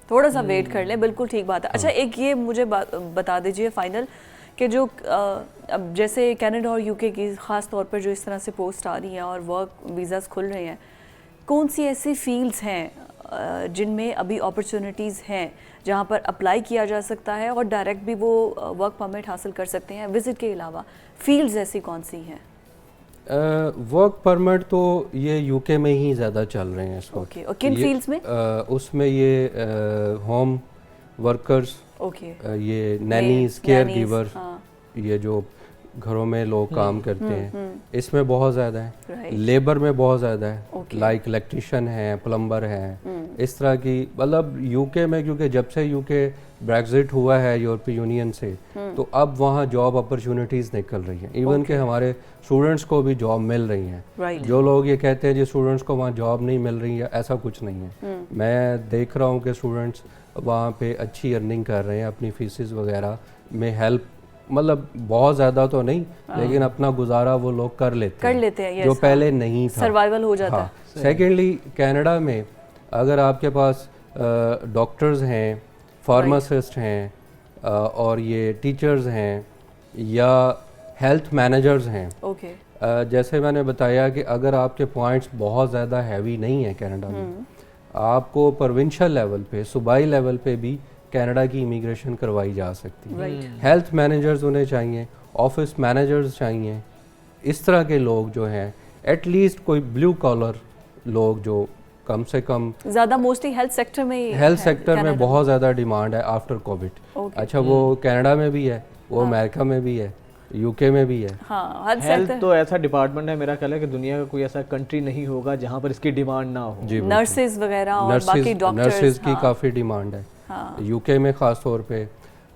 Speaker 1: थोड़ा सा वेट कर लें, बिल्कुल ठीक बात है। अच्छा, एक ये मुझे बता दीजिए फाइनल कि जो अब जैसे कनाडा और यूके की ख़ास तौर पर जो इस तरह से पोस्ट आ रही हैं और वर्क वीज़ास खुल रहे हैं, कौन सी ऐसी फील्ड्स हैं जिनमें अभी अपॉर्चुनिटीज़ हैं जहां पर अप्लाई किया जा सकता है और डायरेक्ट भी वो वर्क परमिट हासिल कर सकते हैं? विजिट के अलावा फील्ड्स ऐसी कौन सी हैं?
Speaker 13: वर्क परमिट तो ये यूके में ही ज़्यादा चल रहे हैं इस वक्त।
Speaker 1: और किन फील्ड्स में?
Speaker 13: उसमें ये होम वर्कर्स, ये नैनीज, केयर गिवर्स, ये जो घरों में लोग काम करते हैं, इसमें बहुत ज़्यादा है। लेबर में बहुत ज़्यादा है, लाइक इलेक्ट्रिशियन है, प्लम्बर है, इस तरह की। मतलब यूके में, क्योंकि जब से यूके ब्रेक्जिट हुआ है यूरोपीय यूनियन से, तो अब वहाँ जॉब अपॉर्चुनिटीज़ निकल रही हैं। इवन के हमारे स्टूडेंट्स को भी जॉब मिल रही हैं। जो लोग ये कहते हैं जी स्टूडेंट्स को वहाँ जॉब नहीं मिल रही है, ऐसा कुछ नहीं है। मैं देख रहा हूँ कि स्टूडेंट्स वहाँ पे अच्छी अर्निंग कर रहे हैं, अपनी फीसिस वगैरह में हेल्प, मतलब बहुत ज़्यादा तो नहीं लेकिन अपना गुजारा वो लोग कर लेते हैं जो पहले नहीं था,
Speaker 1: सर्वाइवल हो जाता है।
Speaker 13: सेकेंडली, कनाडा में अगर आपके पास डॉक्टर्स हैं, फार्मासिस्ट हैं और ये टीचर्स हैं या हेल्थ मैनेजर्स हैं, जैसे मैंने बताया कि अगर आपके पॉइंट्स बहुत ज़्यादा हैवी नहीं है कनाडा में, आपको प्रोविंशियल लेवल पे, सूबाई लेवल पे भी कनाडा की इमिग्रेशन करवाई जा सकती है। हेल्थ मैनेजर्स उन्हें चाहिए, ऑफिस मैनेजर्स चाहिए, इस तरह के लोग जो हैं, एटलीस्ट कोई ब्लू कॉलर लोग जो कम से कम
Speaker 1: ज़्यादा मोस्टली हेल्थ सेक्टर में
Speaker 13: हेल्थ सेक्टर में बहुत ज़्यादा डिमांड है आफ्टर कोविड। अच्छा, वो कनाडा में भी है, वो अमेरिका में भी है, यूके में भी है।
Speaker 1: हाँ,
Speaker 2: हेल्थ तो ऐसा डिपार्टमेंट है, मेरा ख्याल है कि दुनिया का कोई ऐसा कंट्री नहीं होगा जहाँ पर इसकी डिमांड ना हो।
Speaker 13: जी,
Speaker 1: नर्सेज वगैरह और बाकी डॉक्टर्स,
Speaker 13: नर्सेज की काफ़ी डिमांड है। यूके में ख़ास तौर पे,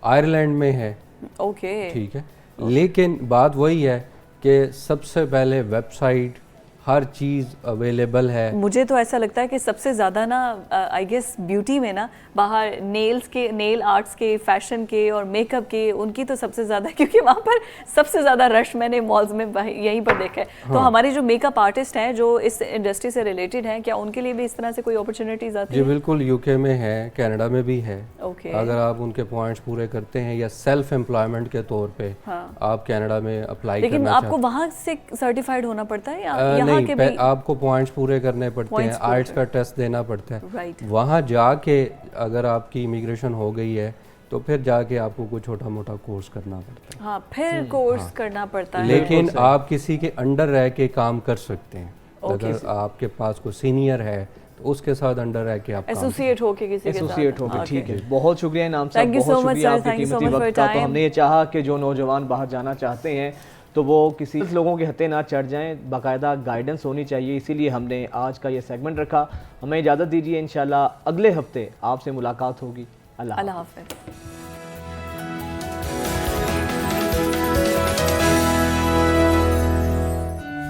Speaker 13: आयरलैंड में है।
Speaker 1: ओके,
Speaker 13: ठीक है, लेकिन बात वही है कि सबसे पहले वेबसाइट, हर चीज़ अवेलेबल है।
Speaker 1: मुझे तो ऐसा लगता है कि सबसे ज़्यादा ना आई गेस ब्यूटी में ना बाहर नेल्स के, नेल आर्ट्स के, फैशन के और मेकअप के, उनकी तो सबसे ज़्यादा, क्योंकि वहाँ पर सबसे ज़्यादा रश मैंने मॉल्स में यहीं पर देखा है। तो हमारे जो मेकअप आर्टिस्ट हैं जो इस इंडस्ट्री से रिलेटेड हैं, क्या उनके लिए भी इस तरह से कोई अपॉर्चुनिटीज़ आती है?
Speaker 13: जी बिल्कुल, यूके में है, कनाडा में भी है।
Speaker 1: ओके,
Speaker 13: अगर आप उनके पॉइंट्स पूरे करते हैं या सेल्फ एम्प्लॉयमेंट के तौर पे आप कनाडा में अप्लाई करना
Speaker 1: लेकिन आपको वहाँ से सर्टिफाइड होना पड़ता है या यहाँ के भी?
Speaker 13: आपको पॉइंट्स पूरे करने पड़ते हैं, आइट्स का टेस्ट देना पड़ता है। वहाँ जाके अगर आपकी इमिग्रेशन हो गई है तो फिर जाके आपको कुछ छोटा मोटा कोर्स करना पड़ता है।
Speaker 1: हाँ, फिर कोर्स करना पड़ता है।
Speaker 13: लेकिन आप किसी के अंडर रह के काम कर सकते हैं। अगर आपके पास कोई सीनियर है तो उसके साथ अंडर रह के आप
Speaker 1: एसोसिएट होके किसी के साथ।
Speaker 2: एसोसिएट होके, ठीक है। बहुत शुक्रिया इनाम साहब, बहुत शुक्रिया आपके कीमती वक्त का। तो हमने ये चाहा कि जो नौजवान बाहर जाना चाहते हैं तो वो किसी लोगों के हत्थे ना चढ़ जाएं, बाकायदा गाइडेंस होनी चाहिए। इसीलिए हमने आज का ये सेगमेंट रखा। हमें इजाज़त दीजिए, इंशाल्लाह अगले हफ्ते आपसे मुलाकात होगी। अल्लाह हाफ़िज़।